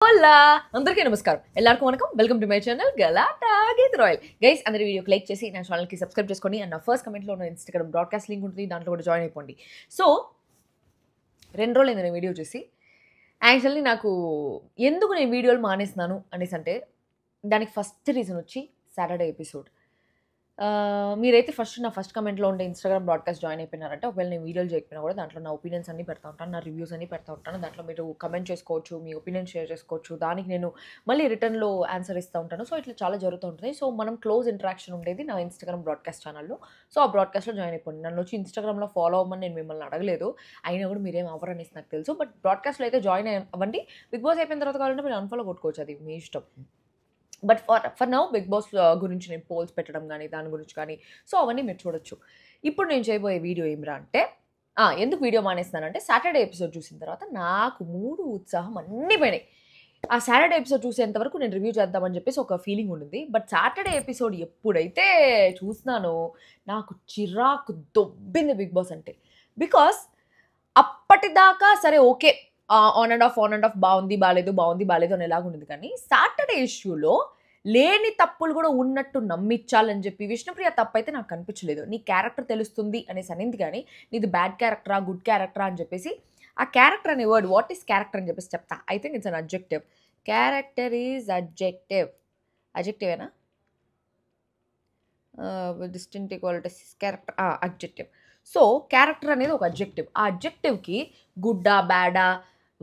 హోలా అందరికీ నమస్కారం ఎల్లరికీ వనకం welcome to my channel Galatta Geetu Royal guys అందరి వీడియోకి లైక్ చేసి నా ఛానల్కి సబ్స్క్రైబ్ చేసుకోండి అండ్ నా ఫస్ట్ కమెంట్లో ఉన్న ఇన్స్టాగ్రామ్ బ్రాడ్కాస్ట్ లింక్ ఉంటుంది దాంట్లో కూడా జాయిన్ అయిపోండి సో 2 రోజులు నేను వీడియో చూసి యాక్చువల్లీ నాకు ఎందుకు నేను వీడియోలు మానేస్తున్నాను అనేసి అంటే దానికి ఫస్ట్ రీజన్ వచ్చి సాటర్డే ఎపిసోడ్ మీరైతే నా ఫస్ట్ కమెంట్లో ఉండే ఇన్స్టాగ్రామ్ బ్రాడ్కాస్ట్ జాయిన్ అయిపోయినారంటే ఒకవేళ నేను వీడియోలు చేయకపోయినా కూడా దాంట్లో నా ఒపీనియన్స్ అన్ని పెడతా ఉంటాను, నా రివ్యూస్ అన్ని పెడతా ఉంటాను. దాంట్లో మీరు కమెంట్ చేసుకోవచ్చు, మీ ఒపీనియన్ షేర్ చేసుకోవచ్చు, దానికి నేను మళ్ళీ రిటర్న్లో ఆన్సర్ ఇస్తూ ఉంటాను. సో ఇట్లా చాలా జరుగుతూ ఉంటుంది. సో మనం క్లోజ్ ఇంటరాక్షన్ ఉండేది నా ఇన్స్టాగ్రామ్ బ్రాడ్కాస్ట్ ఛానల్లో. సో ఆ బ్రాడ్కాస్ట్లో జాయిన్ అయిపోయింది. నన్ను వచ్చి ఇన్స్టాగ్రామ్లో ఫాలో అవ్వమని నేను మిమ్మల్ని అడగలేదు, అయినా కూడా మీరేం అవ్వరు అనేసి నాకు తెలుసు. బట్ బ్రాడ్కాస్ట్లో అయితే జాయిన్ అవ్వండి. బిగ్ బాస్ అయిపోయిన తర్వాత కావాలంటే మీరు అన్ఫాలో కొట్టుకోవచ్చు, అది మీ ఇష్టం. But for now Bigg Boss గురించి నేను పోల్స్ పెట్టడం కానీ దాని గురించి కానీ సో అవన్నీ మీరు చూడొచ్చు. ఇప్పుడు నేను చేయబోయే వీడియో ఏమిరా అంటే ఎందుకు వీడియో మానేస్తానంటే సాటర్డే ఎపిసోడ్ చూసిన తర్వాత నాకు మూడు ఉత్సాహం అన్నీ పోయినాయి. ఆ సాటర్డే ఎపిసోడ్ చూసేంతవరకు నేను రివ్యూ చేద్దామని చెప్పేసి ఒక ఫీలింగ్ ఉండింది. బట్ సాటర్డే ఎపిసోడ్ ఎప్పుడైతే చూసినానో నాకు చిరాకు దొబ్బింది బిగ్ బాస్ అంటే. బికాస్ అప్పటిదాకా సరే ఓకే ఆన్ అండ్ ఆఫ్ బాగుంది బాగాలేదు అనేలాగా ఉండేది. కానీ సాటర్డే ఇష్యూలో లేని తప్పులు కూడా ఉన్నట్టు నమ్మించాలని చెప్పి విష్ణుప్రియ తప్పు అయితే నాకు కనిపించలేదు. నీ క్యారెక్టర్ తెలుస్తుంది అనేసి అనింది, కానీ నీది బ్యాడ్ క్యారెక్టరా గుడ్ క్యారెక్టరా అని చెప్పేసి ఆ క్యారెక్టర్ అనే వర్డ్ వాట్ ఈస్ క్యారెక్టర్ అని చెప్పేసి చెప్తా. I think it's an adjective. Character is అడ్జెక్టివేనా? Distinct equalities character adjective. So character అనేది ఒక అడ్జెక్టివ్. ఆ అడ్జెక్టివ్కి గుడ్డా బ్యాడా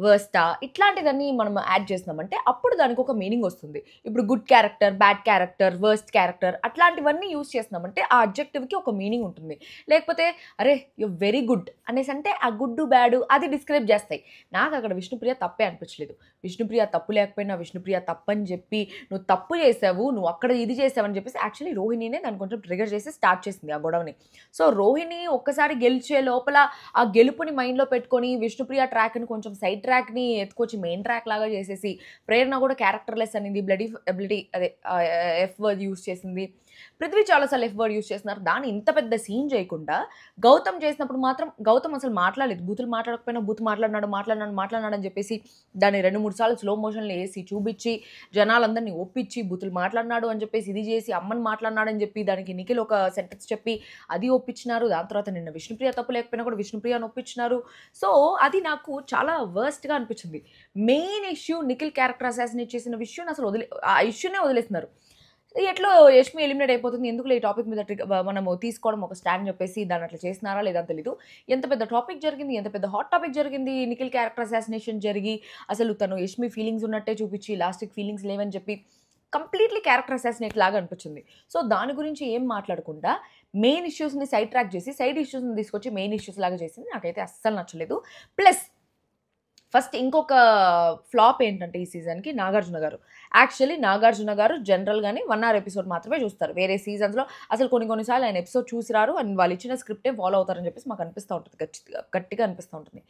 వర్స్టా ఇట్లాంటిదన్నీ మనం యాడ్ చేసినామంటే అప్పుడు దానికి ఒక మీనింగ్ వస్తుంది. ఇప్పుడు good character, bad character, worst character అట్లాంటివన్నీ యూజ్ చేసినామంటే ఆ అడ్జెక్టివ్కి ఒక మీనింగ్ ఉంటుంది. లేకపోతే అరే యు వెరీ గుడ్ అనేసి అంటే ఆ గుడ్ బ్యాడ్ అది డిస్క్రైబ్ చేస్తాయి. నాకు అక్కడ విష్ణుప్రియ తప్పే అనిపించలేదు. విష్ణుప్రియ తప్పు లేకపోయినా విష్ణుప్రియ తప్పని చెప్పి నువ్వు తప్పు చేసావు, నువ్వు అక్కడ ఇది చేసావని చెప్పేసి యాక్చువల్లీ రోహిణినే దాన్ని కొంచెం ట్రిగర్ చేసి స్టార్ట్ చేసింది ఆ గొడవని. సో రోహిణి ఒక్కసారి గెలిచే లోపల ఆ గెలుపుని మైండ్లో పెట్టుకొని విష్ణుప్రియ ట్రాక్ని కొంచెం సైడ్ ట్రాక్ని ఎత్తుకొచ్చి మెయిన్ ట్రాక్ లాగా చేసేసి ప్రేరణ కూడా క్యారెక్టర్లెస్ అనింది, ఎబిలిటీ అదే ఎఫ్ వర్డ్ యూజ్ చేసింది. పృథ్వీ చాలాసార్లు ఎఫ్ వర్డ్ యూజ్ చేస్తున్నారు. దాన్ని ఇంత పెద్ద సీన్ చేయకుండా గౌతమ్ చేసినప్పుడు మాత్రం గౌతమ్ అసలు మాట్లాడలేదు. బూతులు మాట్లాడకపోయినా బూత్ మాట్లాడినాడు అని చెప్పేసి దాన్ని 2-3 సార్లు స్లో మోషన్లో వేసి చూపించి జనాలందరినీ ఒప్పించి బూతులు మాట్లాడినాడు అని చెప్పేసి ఇది చేసి అమ్మని మాట్లాడినాడు అని చెప్పి దానికి నిఖిల్ ఒక సెంటెన్స్ చెప్పి అది ఒప్పించినారు. దాని తర్వాత నిన్న విష్ణుప్రియ తప్పు లేకపోయినా కూడా విష్ణుప్రియను ఒప్పించినారు. సో అది నాకు చాలా వర్స్ట్గా అనిపించింది. Main issue Nikhil character assassinate చేసిన విషయం అసలు ఆ ఇష్యూనే వదిలేస్తున్నారు. ఎట్లో యష్మి ఎలిమినేట్ అయిపోతుంది, ఎందుకు ఈ టాపిక్ మీద మనము తీసుకోవడం ఒక స్టాండ్ చెప్పేసి దాన్ని అట్లా చేస్తున్నారా లేదా తెలీదు. ఎంత పెద్ద టాపిక్ జరిగింది, ఎంత పెద్ద హాట్ టాపిక్ జరిగింది, నిఖిల్ క్యారెక్టర్ అసాసినేషన్ జరిగి అసలు తను యష్మి ఫీలింగ్స్ ఉన్నట్టే చూపించి లాస్ట్కి ఫీలింగ్స్ లేవని చెప్పి కంప్లీట్లీ క్యారెక్టర్ అసాసినేట్ లాగా అనిపించింది. సో దాని గురించి ఏం మాట్లాడకుండా మెయిన్ ఇష్యూస్ని సైడ్ ట్రాక్ చేసి సైడ్ ఇష్యూస్ని తీసుకొచ్చి మెయిన్ ఇష్యూస్ లాగా చేసింది నాకైతే అస్సలు నచ్చలేదు. ప్లస్ ఫస్ట్ ఇంకొక ఫ్లాప్ ఏంటంటే ఈ సీజన్కి నాగార్జున గారు. యాక్చువల్లీ నాగార్జున గారు జనరల్గానే 1 hour ఎపిసోడ్ మాత్రమే చూస్తారు. వేరే సీజన్స్లో అసలు కొన్నిసార్లు ఆయన ఎపిసోడ్ చూసిరారు అండ్ వాళ్ళు ఇచ్చిన స్క్రిప్టే ఫాలో అవుతారని చెప్పేసి మాకు అనిపిస్తూ ఉంటుంది, గట్టిగా అనిపిస్తూ ఉంటుంది.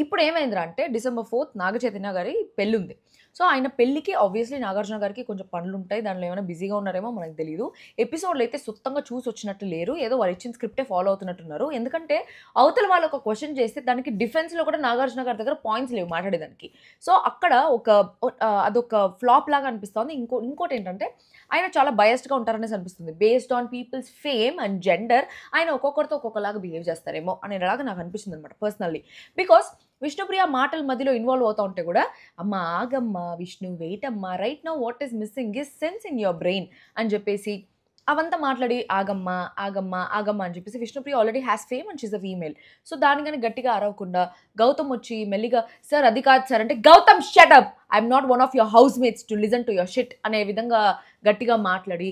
ఇప్పుడు ఏమైందిరా అంటే December 4th నాగ చైతన్య గారి పెళ్ళి ఉంది. సో ఆయన పెళ్ళికి ఆబ్వియస్లీ నాగార్జున గారికి కొంచెం పనులు ఉంటాయి, దాంట్లో ఏమైనా బిజీగా ఉన్నారేమో మనకు తెలియదు. ఎపిసోడ్లో అయితే సుత్తంగా చూసి వచ్చినట్టు లేరు, ఏదో వాళ్ళు ఇచ్చిన స్క్రిప్టే ఫాలో అవుతున్నట్టున్నారు. ఎందుకంటే అవతల వాళ్ళు ఒక క్వశ్చన్ చేస్తే దానికి డిఫెన్స్లో కూడా నాగార్జున గారి దగ్గర పాయింట్స్ లేవు మాట్లాడేదానికి. సో అక్కడ అదొక ఫ్లాప్ లాగా అనిపిస్తుంది. ఇంకోటి ఏంటంటే ఆయన చాలా బయస్డ్గా ఉంటారనేసి అనిపిస్తుంది. Based on people's fame and gender ఆయన ఒక్కొక్కరితో ఒక్కొక్కలాగా బిహేవ్ చేస్తారేమో అనేలాగా నాకు అనిపిస్తుంది అనమాట పర్సనల్లీ. బికాస్ విష్ణుప్రియ మాటల మధ్యలో ఇన్వాల్వ్ అవుతూ ఉంటే కూడా అమ్మ ఆగమ్మ విష్ణు వెయిట్ అమ్మ right now what is missing is sense in your brain అని చెప్పేసి అవంతా మాట్లాడి ఆగమ్మ అని చెప్పేసి Vishnupriya already has fame and she's a female. So దానికని గట్టిగా అరవకుండా గౌతమ్ వచ్చి మెల్లిగా సార్ అది కాదు సార్ అంటే Gautam shut up, I'm not one of your housemates to listen to your shit అనే విధంగా గట్టిగా మాట్లాడి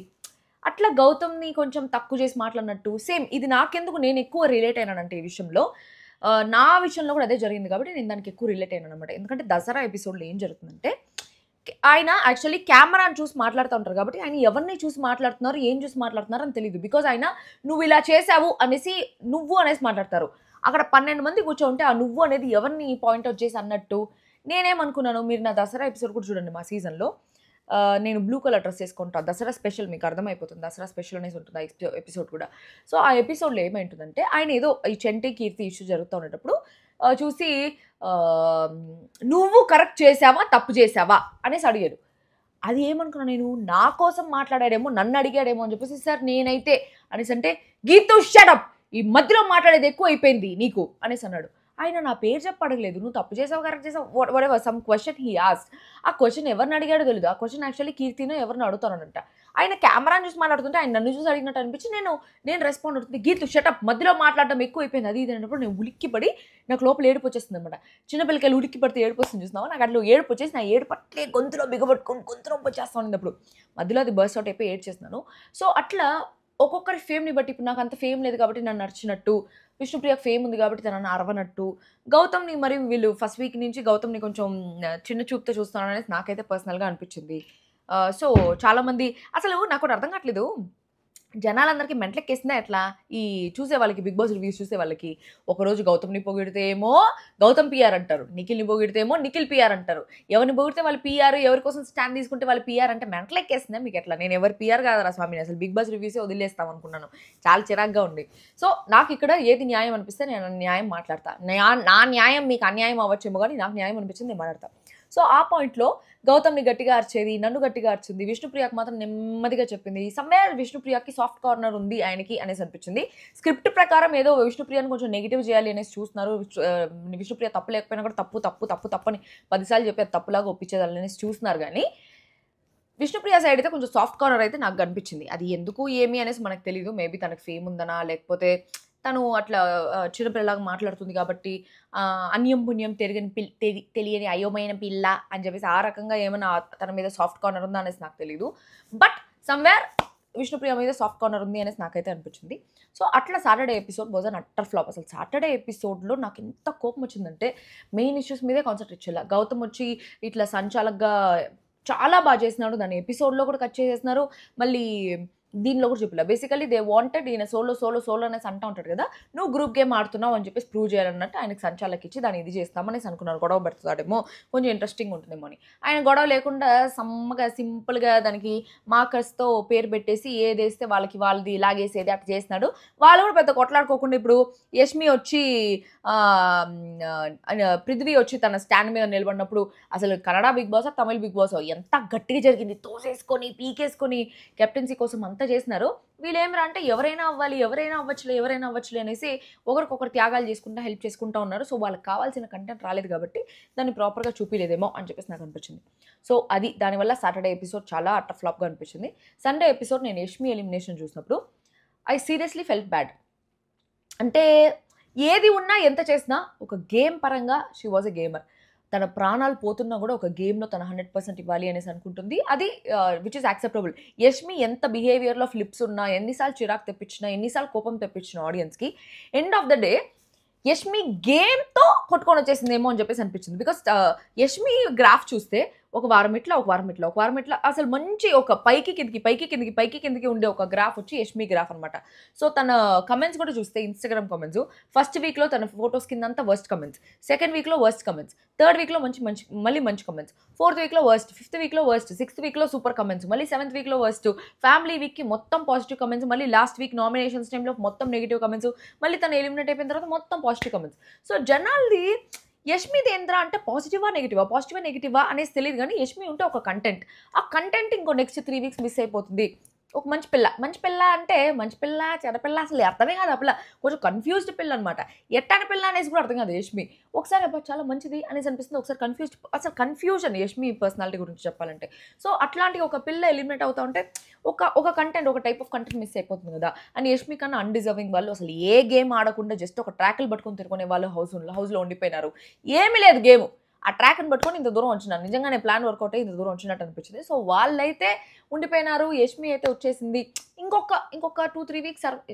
అట్లా గౌతమ్ని కొంచెం తక్కువ చేసి మాట్లాడినట్టు. సేమ్ ఇది నాకెందుకు నేను ఎక్కువ రిలేట్ అయినానంటే ఈ విషయంలో నా విషయంలో కూడా అదే జరిగింది కాబట్టి నేను దానికి ఎక్కువ రిలేట్ అయినాను అనమాట. ఎందుకంటే దసరా ఎపిసోడ్లో ఏం జరుగుతుందంటే ఆయన యాక్చువల్లీ కెమెరాని చూసి మాట్లాడుతూ ఉంటారు కాబట్టి ఆయన ఎవరిని చూసి మాట్లాడుతున్నారు ఏం చూసి మాట్లాడుతున్నారు అని తెలియదు. బికాజ్ ఆయన నువ్వు ఇలా చేసావు అనేసి మాట్లాడతారు. అక్కడ 12 మంది కూర్చోంటే ఆ నువ్వు అనేది ఎవరిని పాయింట్అవుట్ చేసి అన్నట్టు. నేనేమనుకున్నాను, మీరు నా దసరా ఎపిసోడ్ కూడా చూడండి, మా సీజన్లో నేను బ్లూ కలర్ డ్రెస్ వేసుకుంటాను, దసరా స్పెషల్ మీకు అర్థమైపోతుంది, దసరా స్పెషల్ అనేసి ఉంటుంది ఆ ఎపిసోడ్ కూడా. సో ఆ ఎపిసోడ్లో ఏమైంటుందంటే ఆయన ఏదో ఈ చెంటి కీర్తి ఇష్యూ జరుగుతూ ఉండేటప్పుడు చూసి ఆహ్, "నువ్వు కరెక్ట్ చేశావా? తప్పు చేశావా?" అనేసి అడిగాడు. అది ఏమనుకున్నా నేను, నా కోసం మాట్లాడాడేమో, నన్ను అడిగాడేమో అని చెప్పేసి, "సార్ నేనైతే" అనేసంటే, "గీతూ షట్ అప్! ఈ మధ్యలో మాట్లాడేది ఎక్కువైపోయింది నీకు" అనేసన్నాడు. ఆయన నా పేరు చెప్పి అడగలేదు. "నువ్వు తప్పు చేసావు, కరెక్ట్ చేసావు" వాటెవర్ సమ్ క్వెషన్ హి ఆస్క్డ్. ఆ క్వెషన్ ఎవరిని అడిగాడో తెలీదు. ఆ క్వెషన్ యాక్చువల్లీ కీర్తినో ఎవరినో అడుగుతాననంట. ఆయన కెమెరాని చూసి మాట్లాడుతుంటే ఆయన నన్ను చూసి అడిగినట్టు అనిపించి నేను రెస్పాండ్ అవుతుంది. "Geethu shut up! మధ్యలో మాట్లాడడం ఎక్కువైపోయింది" అది ఇది అన్నప్పుడు నేను ఉలిక్కిపడి నాకు లోపల ఏడుపు వచ్చేస్తుందన్నమాట. చిన్న పిల్లకాయలు ఉలిక్కి పడితే ఏడుపు వస్తుంది చూసినావా? నాకు అట్లా ఏడుపు వచ్చేసి నా ఏడుపు అట్లే గొంతులో బిగబట్టుకొని గొంతు నొప్పి వచ్చేస్తా ఉన్నప్పుడు మధ్యలో అది బర్స్ట్ అవుట్ అయిపోయి ఏడ్చేస్తున్నాను. సో, అట్లా ఒక్కొక్కరి ఫేమ్‌ని బట్టి ఇప్పుడు నాకు అంత ఫేమ్ లేదు కాబట్టి నన్ను అరిచినట్టు, విష్ణుప్రియకి ఫేమ్ ఉంది కాబట్టి తనని అరవనట్టు, గౌతమ్‌ని మరి వీళ్ళు ఫస్ట్ వీక్ నుంచి గౌతమ్‌ని కొంచెం చిన్న చూపుతో చూస్తున్నారనేసి నాకైతే పర్సనల్‌గా అనిపించింది. సో, చాలామంది అసలు నాకోటి అర్థం కావట్లేదు. జనాలందరికీ మెంటలెక్కేసిందా ఎట్లా? ఈ చూసే వాళ్ళకి 'బిగ్ బాస్' రివ్యూస్ చూసే వాళ్ళకి. ఒకరోజు గౌతమ్‌ని పొగిడితే ఏమో గౌతమ్ పీఆర్ అంటారు. నిఖిల్‌ని పొగిడితే ఏమో నిఖిల్ పీఆర్ అంటారు. ఎవరిని పొగిడితే వాళ్ళు పీఆర్, ఎవరి కోసం స్టాండ్ తీసుకుంటే వాళ్ళు పీఆర్ అంటే మెంటలెక్కేసిందా మీకెట్లా? నేను ఎవరి పీఆర్ కాదురా స్వామి. నేను అసలు 'బిగ్ బాస్' రివ్యూసే వదిలేస్తాం అనుకున్నాను. చాలా చిరాకుగా ఉంది. సో, నాకిక్కడ ఏది న్యాయం అనిపిస్తే నేను న్యాయం మాట్లాడతా. నా న్యాయం మీకు అన్యాయం అవ్వచ్చేమో గానీ నాకు న్యాయం అనిపించింది నేను మాట్లాడతా. సో, ఆ పాయింట్‌లో గౌతమ్‌ని గట్టిగా అరిచేది, నన్ను గట్టిగా అరిచింది. విష్ణుప్రియకి మాత్రం నెమ్మదిగా చెప్పింది. సమ్‌వేర్ విష్ణుప్రియకి సాఫ్ట్ కార్నర్ ఉంది ఆయనకి అనేసి అనిపించింది. స్క్రిప్ట్ ప్రకారం ఏదో విష్ణుప్రియని కొంచెం నెగెటివ్ చేయాలి అనేసి చూస్తున్నారు. విష్ణుప్రియ తప్పు లేకపోయినా కూడా తప్పు అని 10 సార్లు చెప్పి అది తప్పులాగా ఒప్పించేయాలి అనేసి చూస్తున్నారు గానీ, విష్ణుప్రియ సైడ్ అయితే కొంచెం సాఫ్ట్ కార్నర్ అయితే నాకు కనిపించింది. అది ఎందుకు ఏమి అనేసి మనకు తెలీదు. మేబీ తనకు ఫేమ్ ఉందనా లేకపోతే తను అట్లా చిన్న పిల్లలాగా మాట్లాడుతుంది కాబట్టి అన్యం పుణ్యం తెలియని అయోమయమైన పిల్ల అని చెప్పేసి ఆ రకంగా ఏమైనా తన మీద సాఫ్ట్ కార్నర్ ఉందా అనేసి నాకు తెలీదు. బట్ సమ్‌వేర్ విష్ణుప్రియ మీద సాఫ్ట్ కార్నర్ ఉంది అనేసి నాకైతే అనిపించింది. సో, అట్లా Saturday episode was an utter flop. అసలు సాటర్‌డే ఎపిసోడ్‌లో నాకు ఎంత కోపం వచ్చిందంటే మెయిన్ ఇష్యూస్ మీదే కాన్సంట్రేట్ చేయాల. గౌతమ్ వచ్చి ఇట్లా సంచాలకుగా చాలా బాగా చేసినాడు. దాన్ని ఎపిసోడ్‌లో కూడా కట్ చేసేసినారు. మళ్ళీ దీనిలో కూడా చూపియలే. బేసికల్లీ దే వాంటెడ్ ఈయన సోలో అనేసి అంటా ఉంటాడు కదా! నువ్వు గ్రూప్ గేమ్ ఆడుతున్నావు అని చెప్పేసి ప్రూవ్ చేయాలన్నట్టు ఆయనకి సంచాలకిచ్చి దాన్ని ఇది చేస్తాం అనేసి అనుకున్నారు. గొడవ పెడతాడేమో కొంచెం ఇంట్రెస్టింగ్ ఉంటుందేమో అని. ఆయన గొడవ లేకుండా సమ్మగా సింపుల్‌గా దానికి మార్కర్స్‌తో పేరు పెట్టేసి ఏదేస్తే వాళ్ళది లాగేసేది అట్లా చేసినాడు. వాళ్ళు కూడా పెద్ద కొట్లాడుకోకుండా ఇప్పుడు యష్మి వచ్చి పృథ్వీ వచ్చి తన స్టాండ్ మీద నిలబడినప్పుడు అసలు కన్నడ బిగ్ బాసో, తమిళ్ బిగ్ బాసో ఎంత గట్టిగా జరిగింది. తోసేసుకొని, పీకేసుకొని కెప్టెన్సీ కోసం అంతా చేసినారు. వీళ్ళేమిరా అంటే ఎవరైనా అవ్వచ్చులే అనేసి ఒకరికొకరు త్యాగాలు చేసుకుంటా, హెల్ప్ చేసుకుంటా ఉన్నారు. సో, వాళ్ళకి కావాల్సిన కంటెంట్ రాలేదు కాబట్టి దాన్ని ప్రాపర్‌గా చూపియలేదేమో అని చెప్పేసి నాకు అనిపించింది. సో, అది దానివల్ల సాటర్‌డే ఎపిసోడ్ చాలా అట్టర్ ఫ్లాప్‌గా అనిపించింది. సండే ఎపిసోడ్ నేను యష్మి ఎలిమినేషన్ చూసినప్పుడు ఐ సీరియస్‌లీ ఫెల్ట్ బ్యాడ్. అంటే ఏది ఉన్నా ఎంత చేసినా ఒక గేమ్ పరంగా షీ వాస్ ఎ గేమర్. తన ప్రాణాలు పోతున్నా కూడా ఒక గేమ్‌లో తన 100% ఇవ్వాలి అనేసి అనుకుంటుంది. అది విచ్ ఈస్ యాక్సెప్టబుల్. యష్మి ఎంత బిహేవియర్‌లో ఫ్లిప్స్ ఉన్నా, ఎన్ని సార్లు చిరాకు తెప్పించినా, ఎన్ని సార్లు కోపం తెప్పించినా ఆడియన్స్‌కి end of the day Yashmi గేమ్‌తో కొట్టుకొనొచ్చేసిందేమో అని చెప్పేసి అనిపించింది. బికాస్ యష్మి గ్రాఫ్ చూస్తే ఒక వారం ఇట్లా అసలు మంచి ఒక పైకి కిందకి ఉండే ఒక గ్రాఫ్ వచ్చి యష్మి గ్రాఫ్ అనమాట. సో, తన కమెంట్స్ కూడా చూస్తే ఇన్‌స్టాగ్రామ్ కమెంట్స్ ఫస్ట్ వీక్‌లో తన ఫోటోస్ కిందంతా వర్స్ట్ కమెంట్స్. సెకండ్ వీక్‌లో వర్స్ట్ కమెంట్స్. థర్డ్ వీక్‌లో మంచి కమెంట్స్. ఫోర్త్ వీక్‌లో వర్స్ట్. ఫిఫ్త్ వీక్‌లో వర్స్ట్. సిక్స్త్ వీక్‌లో సూపర్ కమెంట్స్. మళ్ళీ సెవెంత్ వీక్‌లో వర్స్ట్. ఫ్యామిలీ వీక్‌కి మొత్తం పాజిటివ్ కమెంట్స్. మళ్ళీ లాస్ట్ వీక్ నామినేషన్స్ టైమ్‌లో మొత్తం నెగెటివ్ కమెంట్స్. మళ్ళీ తను ఎలిమినేట్ అయిపోయిన తర్వాత మొత్తం పాజిటివ్ కమెంట్స్. సో, జనాల్ది యష్మిది ఏంట్రా అంటే పాజిటివా, నెగెటివా అనేసి తెలీదు గానీ యష్మి ఉంటే ఒక కంటెంట్. ఆ కంటెంట్ ఇంకో నెక్స్ట్ 3 వీక్స్ మిస్ అయిపోతుంది. ఒక మంచి పిల్ల అంటే మంచి పిల్ల, చెడ్డ పిల్ల అసలు అర్థమే కాదు ఆ పిల్ల. కొంచెం కన్‌ఫ్యూజ్డ్ పిల్ల అనమాట. ఎట్టాని పిల్ల అనేసి కూడా అర్థం కాదు యష్మి. ఒకసారి అబ్బా! చాలా మంచిది అనేసి అనిపిస్తుంది. ఒకసారి అసలు కన్‌ఫ్యూజన్ యష్మి పర్సనాలిటీ గురించి చెప్పాలంటే. సో, అట్లాంటి ఒక పిల్ల ఎలిమినేట్ అవుతా ఉంటే ఒక కంటెంట్, ఒక టైప్ ఆఫ్ కంటెంట్ మిస్ అయిపోతుంది కదా! అండ్ యష్మి కన్నా అన్‌డిజర్వింగ్ వాళ్ళు అసలు ఏ గేమ్ ఆడకుండా జస్ట్ ఒక ట్రాకులు పట్టుకొని తిరుకునే వాళ్ళు హౌస్‌లో ఉండిపోయినారు. ఏమీ లేదు గేము. ఆ ట్రాక్‌ని పట్టుకొని ఇంత దూరం వచ్చినాను. నిజంగానే ప్లాన్ వర్కౌట్ అయ్యి ఇంత దూరం వచ్చినట్టు అనిపించింది. సో, వాళ్ళైతే ఉండిపోయినారు. యష్మి అయితే వచ్చేసింది. ఇంకొక 2, 3 వీక్స్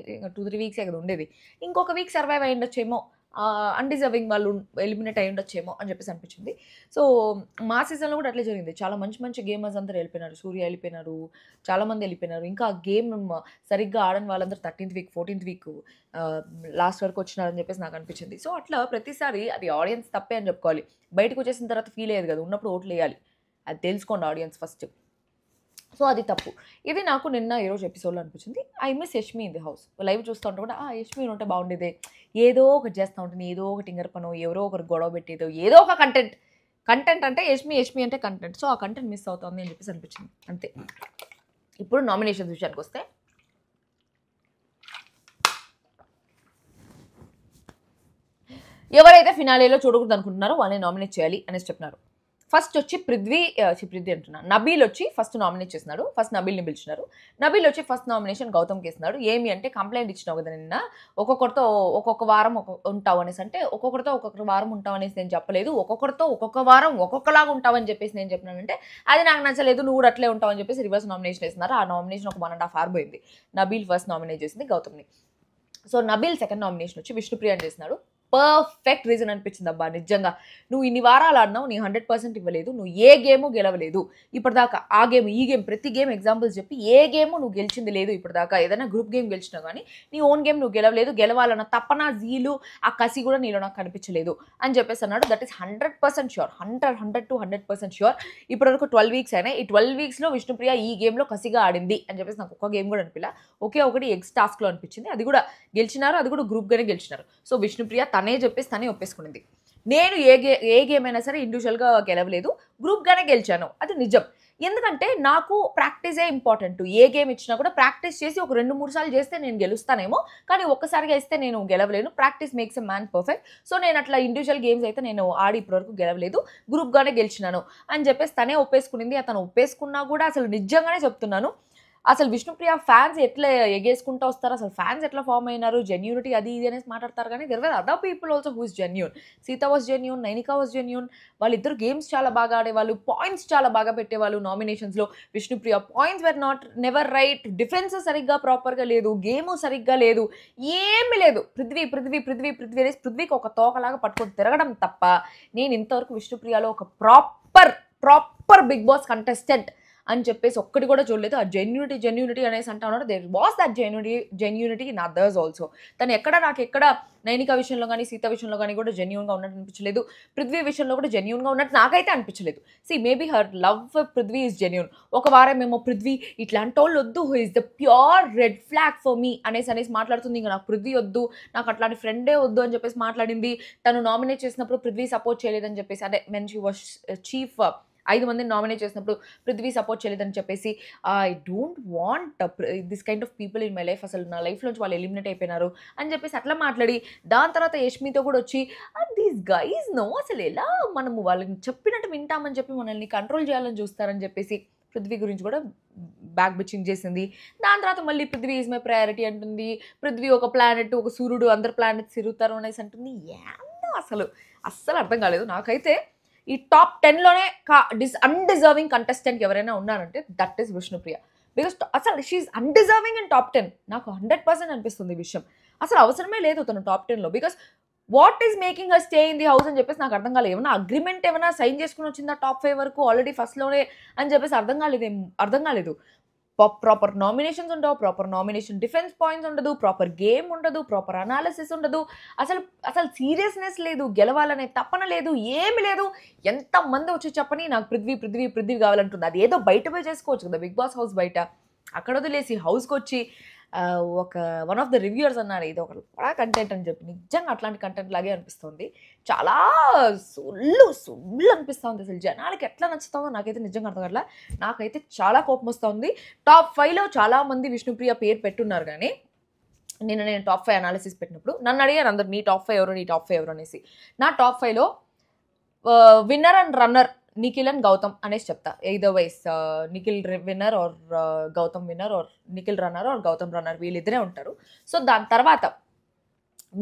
2, 3 వీక్సే కదా ఉండేది. ఇంకొక వీక్ సర్వైవ్ అయ్యుండొచ్చేమో. అన్‌డిజర్వింగ్ వాళ్ళు ఎలిమినేట్ అయ్యుండొచ్చేమో అని చెప్పేసి అనిపించింది. సో, మా సీజన్‌లో కూడా అట్లే జరిగింది. చాలా మంచి గేమర్స్ అందరూ ఎళ్ళిపోయినారు. సూర్య ఎళ్ళిపోయినారు. చాలామంది ఎళ్ళిపోయినారు. ఇంకా ఆ గేమ్ సరిగ్గా ఆడని వాళ్ళందరూ 13థ్ వీక్, 14థ్ వీక్ లాస్ట్ వరకు వచ్చినారని చెప్పేసి నాకు అనిపించింది. సో, అట్లా ప్రతిసారి అది ఆడియన్స్ తప్పే అని చెప్పుకోవాలి. బయటకొచ్చేసిన తర్వాత ఫీల్ అయ్యేది కాదు. ఉన్నప్పుడు ఓట్లేయాలి. అది తెలుసుకోండి ఆడియన్స్ ఫస్ట్. సో అది తప్పు. ఇది నాకు నిన్న ఈరోజు ఎపిసోడ్‌లో అనిపించింది. I miss Yashmi in the house. Live చూస్తా ఉంటే కూడా యష్మి ఉంటే బాగుండేదే. ఏదో ఒకటి చేస్తా ఉంటుంది. ఏదో ఒకటి టింగర్ పనో, ఎవరో ఒకరు గొడవ పెట్టేదో, ఏదో ఒక కంటెంట్. కంటెంట్ అంటే యష్మి అంటే కంటెంట్. సో ఆ కంటెంట్ మిస్ అవుతోంది అని చెప్పేసి అనిపించింది. అంతే. ఇప్పుడు నామినేషన్స్ విషయానికొస్తే ఎవరైతే ఫినాలేలో చూడకూడదు అనుకుంటున్నారో వాళ్ళని నామినేట్ చేయాలి అనేసి చెప్పినారు. ఫస్ట్ వచ్చి పృథ్వీ అంటున్నా, నబీల్ వచ్చి ఫస్ట్ నామినేట్ చేసినాడు. ఫస్ట్ నబీల్ని పిలిచినారు. నబీల్ వచ్చి ఫస్ట్ నామినేషన్ గౌతమ్కి ఇస్తున్నాడు. ఏమి అంటే కంప్లైంట్ ఇచ్చినావు కదా నిన్న, ఒక్కొక్కరితో ఒక్కొక్క వారం ఉంటావు అనేసి. అంటే ఒక్కొక్కరితో ఒక్కొక్క వారం ఉంటావు అనేసి నేను చెప్పలేదు, ఒక్కొక్కరితో ఒక్కొక్క వారం ఒక్కొక్కలాగా ఉంటావని చెప్పేసి నేను చెప్పినానంటే అది నాకు నచ్చలేదు, నువ్వు కూడా అట్లే ఉంటావు అని చెప్పేసి రివర్స్ నామినేషన్ వేస్తున్నారు. ఆ నామినేషన్ ఒక 1.5 hour పోయింది. నబీల్ ఫస్ట్ నామినేట్ చేసింది గౌతమ్ని. సో నబీల్ సెకండ్ నామినేషన్ వచ్చి విష్ణుప్రియని చేసినాడు. పర్ఫెక్ట్ రీజన్ అనిపించింది అబ్బా నిజంగా. నువ్వు ఇన్ని వారాలు ఆడినావు, నీ 100% ఇవ్వలేదు, నువ్వు ఏ గేము గెలవలేదు ఇప్పటిదాకా. ఆ గేమ్ ఈ గేమ్ ప్రతి గేమ్ ఎగ్జాంపుల్స్ చెప్పి ఏ గేము నువ్వు గెలిచింది లేదు ఇప్పటిదాకా. ఏదైనా గ్రూప్ గేమ్ గెలిచినా కానీ నీ ఓన్ గేమ్ నువ్వు గెలవలేదు. గెలవాలన్న తపన, జీలు, ఆ కసి కూడా నీలో నాకు కనిపించలేదు అని చెప్పేసి అన్నాడు. That is 100% sure. 100 to 100% sure. ఇప్పటివరకు 12 weeks అయినా ఈ 12 weeksలో విష్ణుప్రియ ఈ గేమ్లో కసిగా ఆడింది అని చెప్పేసి నాకు ఒక్క గేమ్ కూడా అనిపించలే. ఒకే ఒకటి ఎగ్స్ టాస్క్లో అనిపించింది. అది కూడా గెలిచినారు, అది కూడా గ్రూప్గానే గెలిచినారు. సో విష్ణుప్రియ తనే చెప్పేసి తనే ఒప్పేసుకునింది. నేను ఏ గేమ్ అయినా సరే ఇండివిజువల్గా గెలవలేదు, గ్రూప్గానే గెలిచాను. అది నిజం. ఎందుకంటే నాకు ప్రాక్టీసే ఇంపార్టెంట్. ఏ గేమ్ ఇచ్చినా కూడా ప్రాక్టీస్ చేసి ఒక 2-3 సార్లు చేస్తే నేను గెలుస్తానేమో, కానీ ఒక్కసారిగా ఇస్తే నేను గెలవలేను. Practice makes a man perfect. So నేను అట్లా ఇండివిజువల్ గేమ్స్ అయితే నేను ఆడి ఇప్పటివరకు గెలవలేదు, గ్రూప్గానే గెలిచినాను అని చెప్పేసి తనే ఒప్పేసుకునింది. అతను ఒప్పేసుకున్నా కూడా అసలు నిజంగానే చెప్తున్నాను, అసలు విష్ణుప్రియ ఫ్యాన్స్ ఎట్లా ఎగేసుకుంటూ వస్తారు, అసలు ఫ్యాన్స్ ఎట్లా ఫామ్ అయినారు, జెన్యూనిటీ అది ఇది అనేసి మాట్లాడతారు. కానీ there were other people also who is genuine. Seetha was genuine, Nainika was genuine. వాళ్ళిద్దరు గేమ్స్ చాలా బాగా ఆడేవాళ్ళు, పాయింట్స్ చాలా బాగా పెట్టేవాళ్ళు నామినేషన్స్లో. Vishnupriya points were never right, defence సరిగ్గా ప్రాపర్గా లేదు, గేమ్ సరిగ్గా లేదు, ఏమీ లేదు. పృథ్వీకి ఒక తోకలాగా పట్టుకొని తిరగడం తప్ప నేను ఇంతవరకు విష్ణుప్రియలో ఒక ప్రాపర్ బిగ్ బాస్ కంటెస్టెంట్ అని చెప్పేసి ఒక్కటి కూడా చూడలేదు. ఆ జెన్యూనిటీ అనేసి అంటా ఉన్నాడు. There was that genuinity in others also. తను నాకు ఎక్కడ నైనికా విషయంలో కానీ సీత విషయంలో కానీ కూడా జెన్యూన్గా ఉన్నట్టు అనిపించలేదు. పృథ్వీ విషయంలో కూడా జెన్యూన్గా ఉన్నట్టు నాకైతే అనిపించలేదు. Maybe her love for Prithvi is genuine. ఒక వారం మేము పృథ్వీ ఇట్లాంటి వాళ్ళు వద్దు, who is the pure red flag for me అనేసి మాట్లాడుతుంది. ఇంకా నాకు పృథ్వీ వద్దు, నాకు అట్లాంటి ఫ్రెండే వద్దు అని చెప్పేసి మాట్లాడింది. తను నామినేట్ చేసినప్పుడు పృథ్వీ సపోర్ట్ చేయలేదని చెప్పేసి, అంటే మెన్ షీ వాస్ చీఫ్ 5 మందిని నామినేట్ చేసినప్పుడు పృథ్వీ సపోర్ట్ చేయలేదని చెప్పేసి, I don't want this kind of people in my life, అసలు నా లైఫ్లోంచి వాళ్ళు ఎలిమినేట్ అయిపోయినారు అని చెప్పేసి అట్లా మాట్లాడి, దాని తర్వాత యష్మితో కూడా వచ్చి దీస్ గైజ్ నో అసలు ఎలా మనము వాళ్ళని చెప్పినట్టు వింటామని చెప్పి మనల్ని కంట్రోల్ చేయాలని చూస్తారని చెప్పేసి పృథ్వీ గురించి కూడా బ్యాక్ బిచ్చింగ్ చేసింది. దాని తర్వాత మళ్ళీ పృథ్వీ ఈజ్ మై ప్రయారిటీ అంటుంది. పృథ్వీ ఒక ప్లానెట్, ఒక సూర్యుడు, అందరు ప్లానెట్స్ తిరుగుతారు అనేసి అంటుంది. ఏందో అస్సలు అర్థం కాలేదు నాకైతే. ఈ టాప్ 10లోనే అన్డిజర్వింగ్ కంటెస్టెంట్ ఎవరైనా ఉన్నారంటే దట్ ఈస్ విష్ణుప్రియ. బికాస్ అసలు షీఈ్ అన్డిజర్వింగ్ ఇన్ టాప్ 10. నాకు 100% అనిపిస్తుంది ఈ విషయం. అసలు అవసరమే లేదు తను టాప్ 10లో. Because what is making her stay in the house అని చెప్పేసి నాకు అర్థం కాలేదు. ఏమన్నా అగ్రిమెంట్ ఏమైనా సైన్ చేసుకుని వచ్చిందా టాప్ 5 వరకు ఆల్రెడీ ఫస్ట్లోనే అని చెప్పేసి అర్థం కాలేదు. ప్రాపర్ నామినేషన్స్ ఉండవు, ప్రాపర్ నామినేషన్ డిఫెన్స్ పాయింట్స్ ఉండదు, ప్రాపర్ గేమ్ ఉండదు, ప్రాపర్ అనాలిసిస్ ఉండదు, అసలు సీరియస్నెస్ లేదు, గెలవాలనే తపన లేదు, ఏమి లేదు. ఎంతమంది వచ్చి చెప్పని నాకు పృథ్వీ కావాలంటుంది. అది ఏదో బయట పోయి చేసుకోవచ్చు కదా, బిగ్ బాస్ హౌస్ బయట. అక్కడ వదిలేసి హౌస్కి వచ్చి ఒక వన్ ఆఫ్ ద రివ్యూయర్స్ అన్నారు ఇది ఒక కంటెంట్ అని చెప్పి. నిజంగా అట్లాంటి కంటెంట్ లాగే అనిపిస్తుంది. చాలా సొల్లు అనిపిస్తుంది. అసలు జనాలకి ఎట్లా నచ్చుతుందో నాకైతే నిజంగా అర్థం కావట్లా. నాకైతే చాలా కోపం వస్తుంది. టాప్ 5లో చాలామంది విష్ణుప్రియ పేరు పెట్టున్నారు. కానీ నేను టాప్ 5 అనాలిసిస్ పెట్టినప్పుడు నన్ను అడిగారు అందరు, నీ టాప్ 5 ఎవరు అనేసి. నా టాప్ 5లో winner and runner Nikhil and Gautham అనేసి చెప్తా. Either ways Nikhil winner or Gautham winner, or Nikhil runner or Gautham runner, వీళ్ళిద్దరే ఉంటారు. సో దాని తర్వాత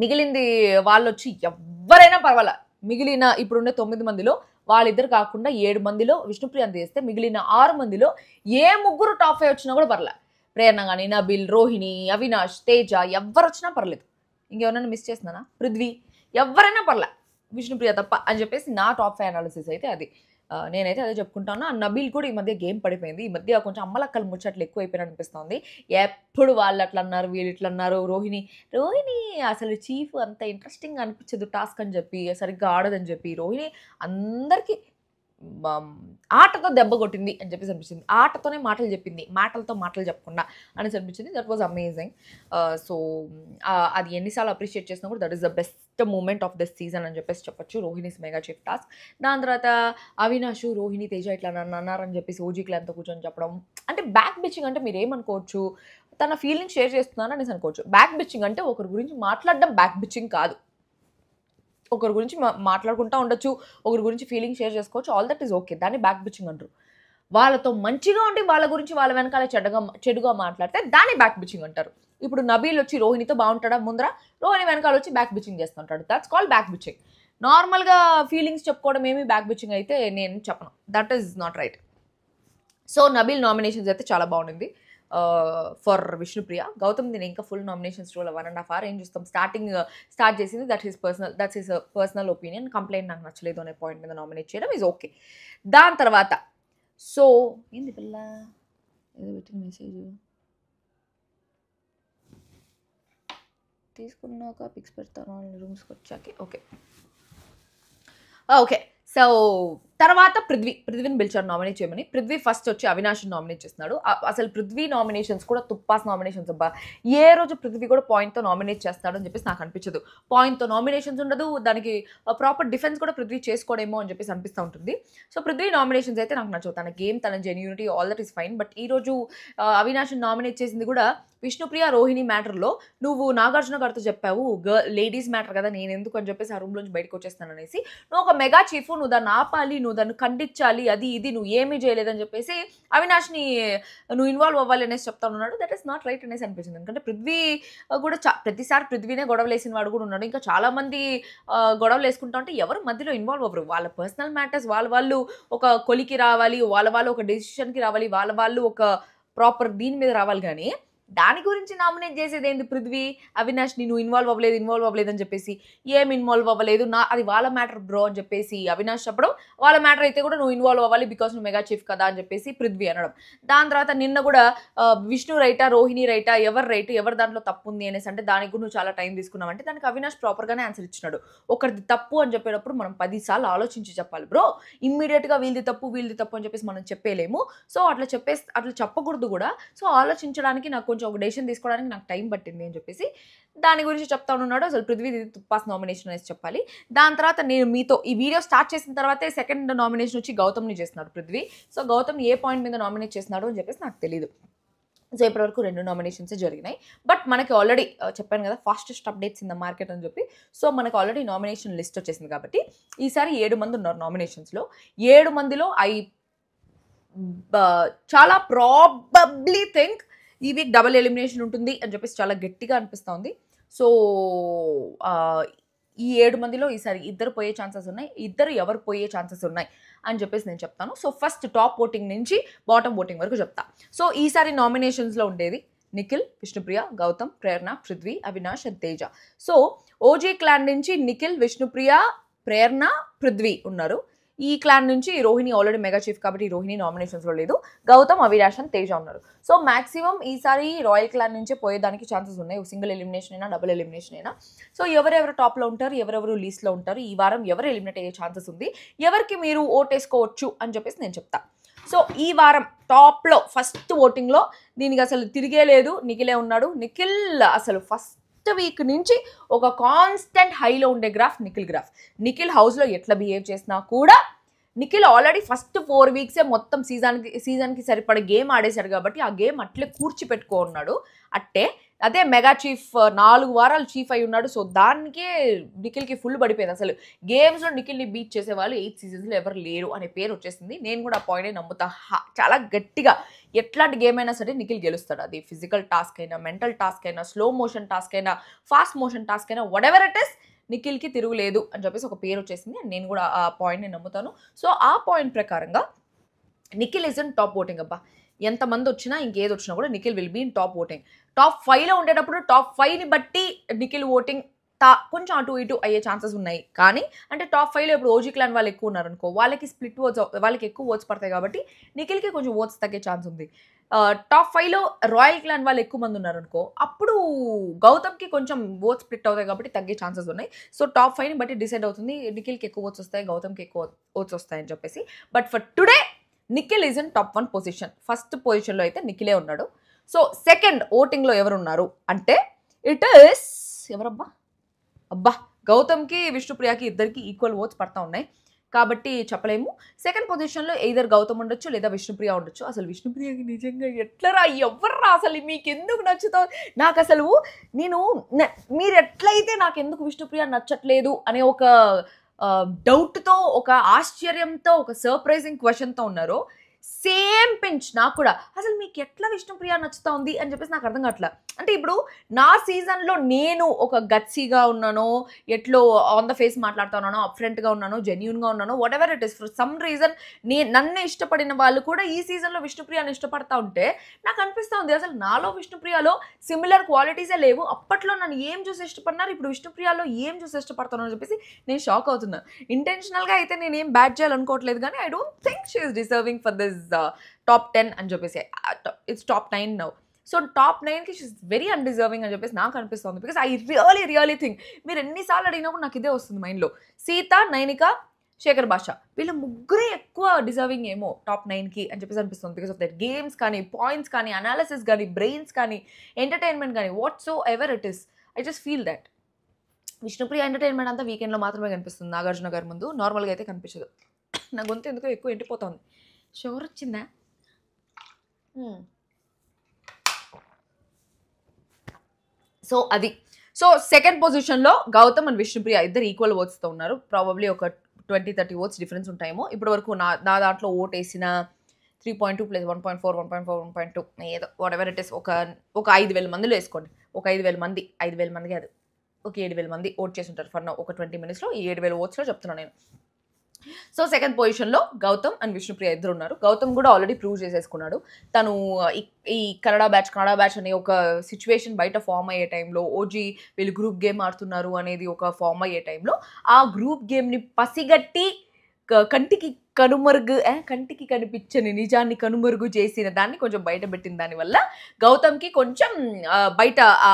మిగిలింది వాళ్ళు వచ్చి ఎవరైనా పర్వాలా. మిగిలిన ఇప్పుడుండే 9 మందిలో వాళ్ళిద్దరు కాకుండా 7 మందిలో విష్ణుప్రియ చేస్తే మిగిలిన 6 మందిలో ఏ ముగ్గురు టాప్ 5 వచ్చినా కూడా పర్లే. ప్రేరణ కానీ, నబిల్, రోహిణి, అవినాష్, తేజ, ఎవరు వచ్చినా పర్లేదు. ఇంకెవరైనా మిస్ చేస్తున్నానా? పృథ్వీ, ఎవరైనా పర్లే, విష్ణుప్రియ తప్ప అని చెప్పేసి నా టాప్ 5 అనాలిసిస్ అయితే అది. నేనైతే అదే చెప్పుకుంటాను. నబీల్ కూడా ఈ మధ్య గేమ్ పడిపోయింది. ఈ మధ్య కొంచెం అమ్మలక్కలు ముచ్చట్లు ఎక్కువ అయిపోయిన అనిపిస్తుంది. ఎప్పుడు వాళ్ళు అట్లా అన్నారు, వీళ్ళు ఇట్లా అన్నారు. రోహిణి అసలు చీఫ్ అంత ఇంట్రెస్టింగ్ అనిపించదు టాస్క్ అని చెప్పి, సరిగ్గా ఆడదని చెప్పి రోహిణి అందరికీ ఆటతో దెబ్బ కొట్టింది అని చెప్పేసి అనిపించింది. ఆటతోనే మాటలు చెప్పింది, మాటలతో మాటలు చెప్పకుండా అనేసి అనిపించింది. That was amazing. సో అది ఎన్నిసార్లు అప్రిషియేట్ చేసినా కూడా that is the best moment of this season అని చెప్పేసి చెప్పొచ్చు. Rohini's mega chief task. దాని తర్వాత అవినాష్, రోహిణి, తేజ ఇట్లా నన్ను అన్నారని చెప్పేసి ఓజీ క్లాన్తో కూర్చొని చెప్పడం. అంటే బ్యాక్ బిచ్చింగ్ అంటే మీరు ఏమనుకోవచ్చు, తన ఫీలింగ్స్ షేర్ చేస్తున్నాను అనేసి అనుకోవచ్చు. బ్యాక్ బిచ్చింగ్ అంటే ఒకరి గురించి మాట్లాడడం బ్యాక్ బిచ్చింగ్ కాదు. ఒకరి గురించి మాట్లాడుకుంటూ ఉండొచ్చు, ఒకరి గురించి ఫీలింగ్ షేర్ చేసుకోవచ్చు, ఆల్ దట్ ఈస్ ఓకే. దాన్ని బ్యాక్ బిచ్చింగ్ అంటారు. వాళ్ళతో మంచిగా ఉండి వాళ్ళ గురించి వాళ్ళ వెనకాల చెడుగా మాట్లాడితే దాన్ని బ్యాక్ బిచ్చింగ్ అంటారు. ఇప్పుడు నబీల్ వచ్చి రోహిణితో బాగుంటాడా, ముందర రోహిణి వెనకాల వచ్చి బ్యాక్ బిచ్చింగ్ చేస్తుంటాడు. That's called back bitching. నార్మల్గా ఫీలింగ్స్ చెప్పుకోవడం ఏమి బ్యాక్ బిచ్చింగ్ అయితే నేను చెప్పను. That is not right. So Nabeel nominations అయితే చాలా బాగుంది ఫర్ విష్ణుప్రియ. గౌతమ్ నేను ఇంకా ఫుల్ నామినేషన్స్ రోల్ 1.5 hour ఏం చూస్తాం. స్టార్ట్ చేసింది that's his personal opinion. Complaint నాకు నచ్చలేదు అనే పాయింట్ మీద నామినేట్ చేయడం ఈజ్ ఓకే. దాని తర్వాత సో ఏంది పిల్ల ఏదో పెట్టిన మెసేజ్ తీసుకున్నాక పిక్స్ పెడతాను రూమ్స్కి వచ్చాక. ఓకే సో తర్వాత పృథ్వీని పిలిచారు నామినేట్ చేయమని. పృథ్వీ ఫస్ట్ వచ్చి అవినాష్ని నామినేట్ చేస్తున్నాడు. అసలు పృథ్వీ నామినేషన్స్ కూడా తుప్పాస్ నామినేషన్స్ అబ్బా. ఏ రోజు పృథ్వీ కూడా పాయింట్తో నామినేట్ చేస్తాడు అని చెప్పేసి నాకు అనిపించదు. పాయింట్తో నామినేషన్స్ ఉండదు, దానికి ప్రాపర్ డిఫెన్స్ కూడా పృథ్వీ చేసుకోవడేమో అని చెప్పేసి అనిపిస్తూ ఉంటుంది. సో పృథ్వీ నామినేషన్స్ అయితే నాకు నచ్చవు. తన గేమ్, తన genuinity, all that is fine. But ఈరోజు అవినాష్ని నామినేట్ చేసింది కూడా విష్ణుప్రియ రోహిణి మ్యాటర్లో నువ్వు నాగార్జున గారితో చెప్పావు లేడీస్ మ్యాటర్ కదా, నేను ఎందుకు అని చెప్పేసి ఆ రూమ్లోంచి బయటకు వచ్చేస్తాను అనేసి. నువ్వు ఒక మెగా చీఫ్, నువ్వు దాన్ని ఆపాలి, నువ్వు దాన్ని ఖండించాలి, అది ఇది నువ్వు ఏమీ చేయలేదని చెప్పేసి అవినాష్ని నువ్వు ఇన్వాల్వ్ అవ్వాలి అనేసి చెప్తా ఉన్నాడు. దట్ ఈస్ నాట్ రైట్ అనేసి అనిపించింది. ఎందుకంటే పృథ్వీ కూడా ప్రతిసారి పృథ్వీనే గొడవలు వేసిన వాడు కూడా ఉన్నాడు. ఇంకా చాలామంది గొడవలు వేసుకుంటా ఉంటే ఎవరు మధ్యలో ఇన్వాల్వ్ అవ్వరు. వాళ్ళ పర్సనల్ మ్యాటర్స్ వాళ్ళు ఒక కొలికి రావాలి, వాళ్ళు ఒక డెసిషన్కి రావాలి, వాళ్ళు ఒక ప్రాపర్ దీని మీద రావాలి. కానీ దాని గురించి నామినేట్ చేసేది ఏంది పృథ్వీ? అవినాష్ని నువ్వు ఇన్వాల్వ్ అవ్వలేదు అని చెప్పేసి. ఏం ఇన్వాల్వ్ అవ్వలేదు, అది వాళ్ళ మ్యాటర్ బ్రో అని చెప్పేసి అవినాష్ చెప్పడం. వాళ్ళ మ్యాటర్ అయితే కూడా నువ్వు ఇన్వాల్వ్ అవ్వాలి బికాస్ నువ్వు మెగా చీఫ్ కదా అని చెప్పేసి పృథ్వీ అనడం. దాని తర్వాత నిన్న కూడా విష్ణు రైటా, రోహిణి రైటా, ఎవరు దాంట్లో తప్పు ఉంది అనేసి అంటే దానికి కూడా నువ్వు చాలా టైం తీసుకున్నావు అంటే దానికి అవినాష్ ప్రాపర్గానే ఆన్సర్ ఇచ్చినాడు. ఒకరిది తప్పు అని చెప్పేటప్పుడు మనం 10 సార్లు ఆలోచించి చెప్పాలి బ్రో. ఇమ్మీడియట్గా వీళ్ళది తప్పు అని చెప్పేసి మనం చెప్పలేము. సో అట్లా చెప్పకూడదు కూడా. సో ఆలోచించడానికి నాకు కొంచెం ఒక డెసిషన్ తీసుకోవడానికి నాకు టైం పట్టింది అని చెప్పేసి దాని గురించి చెప్తా ఉన్నాడు. అసలు పృథ్వీ తుప్పాస్ నామినేషన్ అనేసి చెప్పాలి. దాని తర్వాత నేను మీతో ఈ వీడియో స్టార్ట్ చేసిన తర్వాతే సెకండ్ నామినేషన్ వచ్చి గౌతమ్ని చేస్తున్నాడు పృథ్వీ. సో గౌతమ్ ఏ పాయింట్ మీద నామినేట్ చేస్తున్నాడు అని చెప్పేసి నాకు తెలియదు. సో ఇప్పటివరకు 2 నామినేషన్స్ జరిగినాయి. బట్ మనకి ఆల్రెడీ చెప్పాను కదా fastest updates in the market అని చెప్పి. సో మనకు ఆల్రెడీ నామినేషన్ లిస్ట్ వచ్చేసింది కాబట్టి ఈసారి 7 మంది ఉన్నారు నామినేషన్స్లో. 7 మందిలో చాలా ప్రాబబ్లీ థింక్ ఈ వీక్ డబుల్ ఎలిమినేషన్ ఉంటుంది అని చెప్పేసి చాలా గట్టిగా అనిపిస్తూ ఉంది. సో ఈ 7 మందిలో ఈసారి 2 పోయే ఛాన్సెస్ ఉన్నాయి, 2 ఎవరు పోయే ఛాన్సెస్ ఉన్నాయి అని చెప్పేసి నేను చెప్తాను. సో ఫస్ట్ టాప్ ఓటింగ్ నుంచి బాటమ్ ఓటింగ్ వరకు చెప్తా. సో ఈసారి నామినేషన్స్లో ఉండేది Nikhil, Vishnupriya, Gautham, Prerana, Prithvi, Avinash and Teja. So OG clan నుంచి నిఖిల్, విష్ణుప్రియ, ప్రేరణ, పృథ్వీ ఉన్నారు. ఈ క్లాన్ నుంచి రోహిణి ఆల్రెడీ మెగా చీఫ్ కాబట్టి రోహిణి నామినేషన్స్లో లేదు. గౌతమ్, అవినాష్ అండ్ తేజ ఉన్నారు. సో మాక్సిమం ఈసారి రాయల్ క్లాన్ నుంచే పోయేదానికి ఛాన్సెస్ ఉన్నాయి. సింగిల్ ఎలిమినేషన్ అయినా డబుల్ ఎలిమినేషన్ అయినా. సో ఎవరెవరు టాప్లో ఉంటారు, ఎవరెవరు లీస్ట్లో ఉంటారు, ఈ వారం ఎవరు ఎలిమినేట్ అయ్యే ఛాన్సెస్ ఉంది, ఎవరికి మీరు ఓటేసుకోవచ్చు అని చెప్పేసి నేను చెప్తా. సో ఈ వారం టాప్లో ఫస్ట్ ఓటింగ్లో దీనికి అసలు తిరిగే లేదు, నిఖిలే ఉన్నాడు. నిఖిల్ అసలు ఫస్ట్ వీక్ నుంచి ఒక కాన్స్టెంట్ హైలో ఉండే గ్రాఫ్ నిఖిల్ గ్రాఫ్. నిఖిల్ హౌస్లో ఎట్లా బిహేవ్ చేసినా కూడా నిఖిల్ ఆల్రెడీ ఫస్ట్ 4 వీక్సే మొత్తం సీజన్కి సరిపడే గేమ్ ఆడేశాడు కాబట్టి ఆ గేమ్ అట్లే కూర్చిపెట్టుకో ఉన్నాడు. అదే మెగా చీఫ్ 4 వారాలు చీఫ్ అయి ఉన్నాడు. సో దానికే నిఖిల్కి ఫుల్ పడిపోయింది. అసలు గేమ్స్లో నిఖిల్ని బీట్ చేసేవాళ్ళు 8 సీజన్స్లో ఎవరు లేరు అనే పేరు వచ్చేసింది. నేను కూడా ఆ పాయింట్ నమ్ముతా చాలా గట్టిగా. ఎట్లాంటి గేమ్ అయినా సరే నిఖిల్ గెలుస్తాడు. అది ఫిజికల్ టాస్క్ అయినా, మెంటల్ టాస్క్ అయినా, స్లో మోషన్ టాస్క్ అయినా, ఫాస్ట్ మోషన్ టాస్క్ అయినా, వాటెవర్ ఇట్ ఇస్ నిఖిల్కి తిరుగులేదు అని చెప్పేసి ఒక పేరు వచ్చేసింది. నేను కూడా ఆ పాయింట్ని నమ్ముతాను. సో ఆ పాయింట్ ప్రకారంగా Nikhil is in top voting అబ్బా. ఎంతమంది వచ్చినా ఇంకేది వచ్చినా కూడా Nikhil will be in top voting. Top 5లో ఉండేటప్పుడు టాప్ 5ని బట్టి నిఖిల్ ఓటింగ్ కొంచెం అటు ఇటు అయ్యే ఛాన్సెస్ ఉన్నాయి. కానీ అంటే టాప్ 5లో ఇప్పుడు ఓజీ క్లాన్ వాళ్ళు ఎక్కువ ఉన్నారనుకో, వాళ్ళకి స్ప్లిట్ ఓట్స్, వాళ్ళకి ఎక్కువ ఓట్స్ పడతాయి కాబట్టి నిఖిల్‌కి కొంచెం ఓట్స్ తగ్గే ఛాన్స్ ఉంది. టాప్ 5లో రాయల్ క్లాన్ వాళ్ళు ఎక్కువ మంది ఉన్నారనుకో, అప్పుడు గౌతమ్‌కి కొంచెం ఓట్స్ స్ప్లిట్ అవుతాయి కాబట్టి తగ్గే ఛాన్సెస్ ఉన్నాయి. సో టాప్ 5ని బట్టి డిసైడ్ అవుతుంది. నిఖిల్‌కి ఎక్కువ ఓట్స్ వస్తాయి, గౌతమ్‌కి ఎక్కువ ఓట్స్ వస్తాయని చెప్పేసి. But for today Nikhil is in top 1 position. First పొజిషన్‌లో అయితే నిఖిలే ఉన్నాడు. సో సెకండ్ ఓటింగ్‌లో ఎవరున్నారు అంటే ఇట్ ఈస్ ఎవరబ్బా? అబ్బా! గౌతమ్‌కి, విష్ణుప్రియకి ఇద్దరికి ఈక్వల్ ఓట్స్ పడతా ఉన్నాయి. కాబట్టి చెప్పలేము. సెకండ్ పొజిషన్‌లో ఎయిదర్ గౌతమ్ ఉండొచ్చు లేదా విష్ణుప్రియ ఉండొచ్చు. అసలు విష్ణుప్రియకి నిజంగా ఎట్లరా ఎవర్రా అసలు మీకెందుకు నచ్చుతావు? నాకసలు మీరు ఎట్లయితే నాకెందుకు విష్ణుప్రియ నచ్చట్లేదు అనే ఒక డౌట్‌తో, ఒక ఆశ్చర్యంతో, ఒక సర్ప్రైజింగ్ క్వెషన్‌తో ఉన్నారో సేమ్ పించ్ నాకు కూడా. అసలు మీకు ఎట్లా విష్ణుప్రియ నచ్చుతా ఉంది అని చెప్పేసి నాకు అర్థం కావట్లా. అంటే ఇప్పుడు నా సీజన్‌లో నేను ఒక గట్సీగా ఉన్నానో, ఎట్లో ఆన్ ద ఫేస్ మాట్లాడుతా ఉన్నానో, అప్‌ఫ్రంట్‌గా ఉన్నానో, జెన్యూన్‌గా ఉన్నానో, whatever it is for some reason నన్ను ఇష్టపడిన వాళ్ళు కూడా ఈ సీజన్‌లో విష్ణుప్రియని ఇష్టపడతా ఉంటే నాకు అనిపిస్తా ఉంది అసలు నాలో విష్ణుప్రియలో సిమిలర్ క్వాలిటీసే లేవు. అప్పట్లో నన్ను ఏం చూసి ఇష్టపడినారు, ఇప్పుడు విష్ణుప్రియలో ఏం చూసి ఇష్టపడతాను అని చెప్పేసి నేను షాక్ అవుతున్నా. ఇంటెన్షనల్‌గా అయితే నేనేం బ్యాడ్ చేయాలనుకోవట్లేదు కానీ I don't think she is deserving for this top 10 అని చెప్పేసి. It's top 9 now. So top 9కి షీస్ వెరీ అన్డిజర్వింగ్ అని చెప్పేసి నాకు అనిపిస్తుంది. బికాస్ ఐ రియలీ థింక్ మీరు ఎన్నిసార్లు అడిగినప్పుడు నాకు ఇదే వస్తుంది మైండ్లో. సీత, నైనిక, శేఖర్ భాష వీళ్ళ ముగ్గురే ఎక్కువ డిజర్వింగ్ ఏమో టాప్ 9కి అని చెప్పేసి అనిపిస్తుంది. బికాస్ ఆఫ్ దట్ గేమ్స్ కానీ, పాయింట్స్ కానీ, అనాలిసిస్ కానీ, బ్రెయిన్స్ కానీ, ఎంటర్టైన్మెంట్ కానీ, what so ever it is, I just feel that. Vishnupriya entertainment అంతా వీకెండ్లో మాత్రమే కనిపిస్తుంది నాగార్జున గారి ముందు. నార్మల్గా అయితే కనిపించదు. నా గొంతు ఎందుకో ఎక్కువ ఎండిపోతుంది. షుగర్ వచ్చిందా? సో అది. సో సెకండ్ పొజిషన్లో గౌతమ్ అండ్ విష్ణుప్రియ ఇద్దరు ఈక్వల్ ఓట్స్తో ఉన్నారు. ప్రాబబ్లీ ఒక 20-30 ఓట్స్ డిఫరెన్స్ ఉంటాయేమో. ఇప్పటి వరకు నా దాంట్లో ఓట్ వేసిన 3.2 + 1.4, 1.4, 1.2 ఏదో వాట్ ఎవర్ ఇట్ ఇస్ ఒక 5,000 మందిలో వేసుకోండి. ఒక 5,000 మంది, 5,000 మంది కాదు, ఒక 7,000 మంది ఓట్ చేసి ఉంటారు ఫర్ నౌ. ఒక 20 మినిట్స్లో ఈ 7,000 ఓట్స్లో చెప్తున్నాను నేను. సో సెకండ్ పొజిషన్లో గౌతమ్ అండ్ విష్ణుప్రియ ఇద్దరు ఉన్నారు. గౌతమ్ కూడా ఆల్రెడీ ప్రూవ్ చేసేసుకున్నాడు. తను ఈ కన్నడ బ్యాచ్ అనే ఒక సిచ్యువేషన్ బయట ఫామ్ అయ్యే టైంలో, ఓజీ వీళ్ళు గ్రూప్ గేమ్ ఆడుతున్నారు అనేది ఒక ఫామ్ అయ్యే టైంలో ఆ గ్రూప్ గేమ్ని పసిగట్టి కంటికి కనిపించని నిజాన్ని కనుమరుగు చేసిన దాన్ని కొంచెం బయట పెట్టిన దానివల్ల గౌతమ్కి కొంచెం బయట ఆ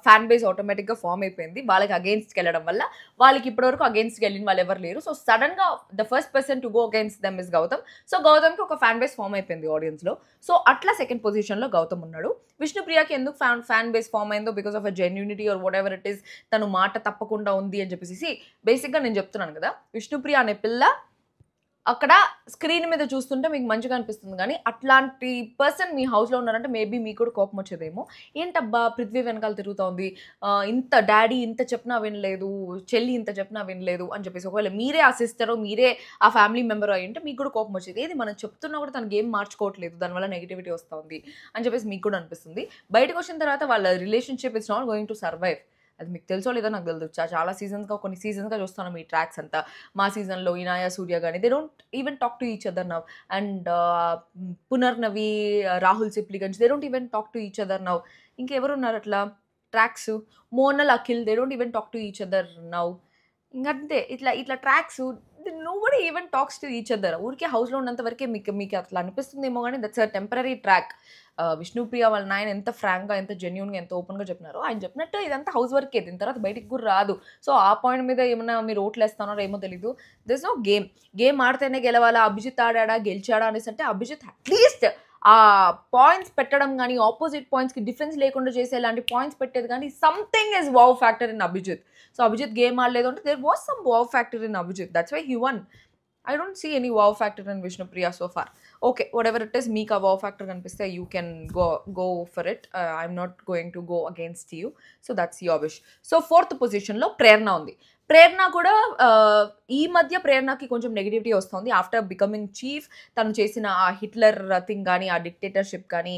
ఫ్యాన్ బేస్ ఆటోమేటిక్గా ఫామ్ అయిపోయింది. వాళ్ళకి అగెయిన్స్ట్కి వెళ్ళడం వల్ల వాళ్ళకి ఇప్పటివరకు అగెయిన్స్ట్కి వెళ్ళిన వాళ్ళు ఎవరు లేరు. సో సడన్గా the first person to go against them is Gautham. So గౌతమ్కి ఒక ఫ్యాన్ బేస్ ఫామ్ అయిపోయింది ఆడియన్స్లో. సో అట్లా సెకండ్ పొజిషన్లో గౌతమ్ ఉన్నాడు. విష్ణుప్రియకి ఎందుకు ఫ్యాన్ బేస్ ఫామ్ అయిందో because of a genuinity or whatever it is, తను మాట తప్పకుండా ఉంది అని చెప్పేసి బేసిక్గా నేను చెప్తున్నాను కదా, విష్ణుప్రియ అనే పిల్ల అక్కడ స్క్రీన్ మీద చూస్తుంటే మీకు మంచిగా అనిపిస్తుంది కానీ అట్లాంటి పర్సన్ మీ హౌస్లో ఉన్నారంటే మేబీ మీకు కూడా కోపం వచ్చేదేమో. ఏంటబ్బా పృథ్వీ వెనకాల తిరుగుతోంది, ఇంత డాడీ ఇంత చెప్పినా వినలేదు, చెల్లి ఇంత చెప్పినా వినలేదు అని చెప్పేసి. ఒకవేళ మీరే ఆ సిస్టరో, మీరే ఆ ఫ్యామిలీ మెంబర్ అయ్యి ఉంటే మీకు కూడా కోపం వచ్చేది. ఏది మనం చెప్తున్నా కూడా తన గేమ్ మార్చుకోవట్లేదు, దానివల్ల నెగిటివిటీ వస్తుంది అని చెప్పేసి మీకు కూడా అనిపిస్తుంది. బయటకు వచ్చిన తర్వాత వాళ్ళ relationship it's not going to survive. అది మీకు తెలుసో లేదో నాకు తెలియదు. చాలా సీజన్స్గా, కొన్ని సీజన్స్గా చూస్తాను మీ ట్రాక్స్ అంతా. మా సీజన్లో ఇనాయ, సూర్య కానీ they don't even talk to each other now. And Punarnavi, Rahul Sipligunj they don't even talk to each other now. ఇంకెవరు ఉన్నారు అట్లా tracks? Monal, Akhil they don't even talk to each other now. ఇంకంతే ఇట్లా tracks nobody even talks to each other. ఊరికే హౌస్లో ఉన్నంత వరకే మీకు అట్లా అనిపిస్తుందేమో కానీ that's a temporary track. Vishnupriya వాళ్ళ నాయన ఎంత ఫ్రాంక్గా, ఎంత జెన్యూన్గా, ఎంత ఓపెన్గా చెప్పినారో, ఆయన చెప్పినట్టు ఇదంతా హౌస్ వర్కే, దీని తర్వాత బయటికి కూడా రాదు. సో ఆ పాయింట్ మీద ఏమన్నా మీరు ఓట్లు వేస్తున్నారో ఏమో తెలీదు. దిస్ నో గేమ్ ఆడితేనే గెలవాలా, అభిజిత్ ఆడా గెలిచాడా అనేసి అంటే అభిజిత్ అట్లీస్ట్ ఆ పాయింట్స్ పెట్టడం కానీ, ఆపోజిట్ పాయింట్స్కి డిఫరెన్స్ లేకుండా చేసే ఇలాంటి పాయింట్స్ పెట్టేది కానీ something is wow factor in Abhijeet. So Abhijeet game ఆడలేదు అంటే there was some wow factor in Abhijeet, that's why he won. I don't see any wow factor in Vishnupriya so far. Okay, whatever it is, meek a wow factor kanipiste, you can go for it. I'm not going to go against you. So that's your wish. So fourth position lo Prerna undi. ప్రేరణ కూడా ఈ మధ్య ప్రేరణకి కొంచెం negativity వస్తుంది. After becoming chief తను చేసిన ఆ Hitler thing కానీ, ఆ డిక్టేటర్షిప్ కానీ,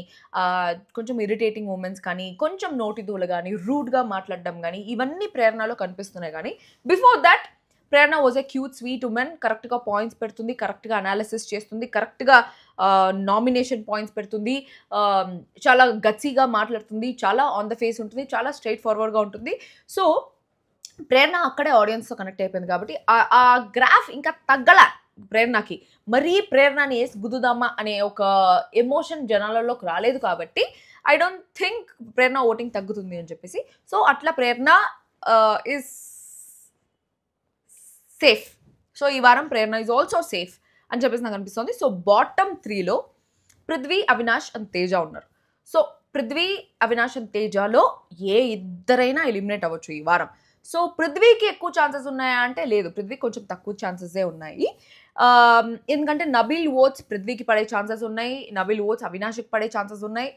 కొంచెం ఇరిటేటింగ్ మూమెంట్స్ కానీ, కొంచెం నోటిదూలు కానీ, రూడ్గా మాట్లాడడం కానీ, ఇవన్నీ ప్రేరణలో కనిపిస్తున్నాయి. కానీ before that Prerana was a cute sweet women. కరెక్ట్గా పాయింట్స్ పెడుతుంది, కరెక్ట్గా అనాలిసిస్ చేస్తుంది, కరెక్ట్గా నామినేషన్ పాయింట్స్ పెడుతుంది, చాలా గట్సీగా మాట్లాడుతుంది, చాలా ఆన్ ద ఫేస్ ఉంటుంది, చాలా స్ట్రైట్ ఫార్వర్డ్గా ఉంటుంది. సో ప్రేరణ అక్కడే ఆడియన్స్తో కనెక్ట్ అయిపోయింది కాబట్టి ఆ గ్రాఫ్ ఇంకా తగ్గల ప్రేరణకి. మరీ ప్రేరణని వేసి గుద్దుదామా అనే ఒక ఎమోషన్ జనాలలోకి రాలేదు కాబట్టి I don't think Prerana voting తగ్గుతుంది అని చెప్పేసి. సో అట్లా ప్రేరణ ఈజ్ సేఫ్. సో ఈ వారం ప్రేరణ ఈజ్ ఆల్సో సేఫ్ అని చెప్పేసి నాకు అనిపిస్తుంది. సో బాటమ్ 3లో పృథ్వీ, అవినాష్ అండ్ తేజ ఉన్నారు. సో పృథ్వీ, అవినాష్ అండ్ తేజలో ఏ ఇద్దరైనా ఎలిమినేట్ అవ్వచ్చు ఈ వారం. సో పృథ్వీకి ఎక్కువ ఛాన్సెస్ ఉన్నాయా అంటే లేదు, పృథ్వీ కొంచెం తక్కువ ఛాన్సెసే ఉన్నాయి. ఎందుకంటే నబీల్ ఓట్స్ పృథ్వీకి పడే ఛాన్సెస్ ఉన్నాయి, నబీల్ ఓట్స్ అవినాష్కి పడే ఛాన్సెస్ ఉన్నాయి.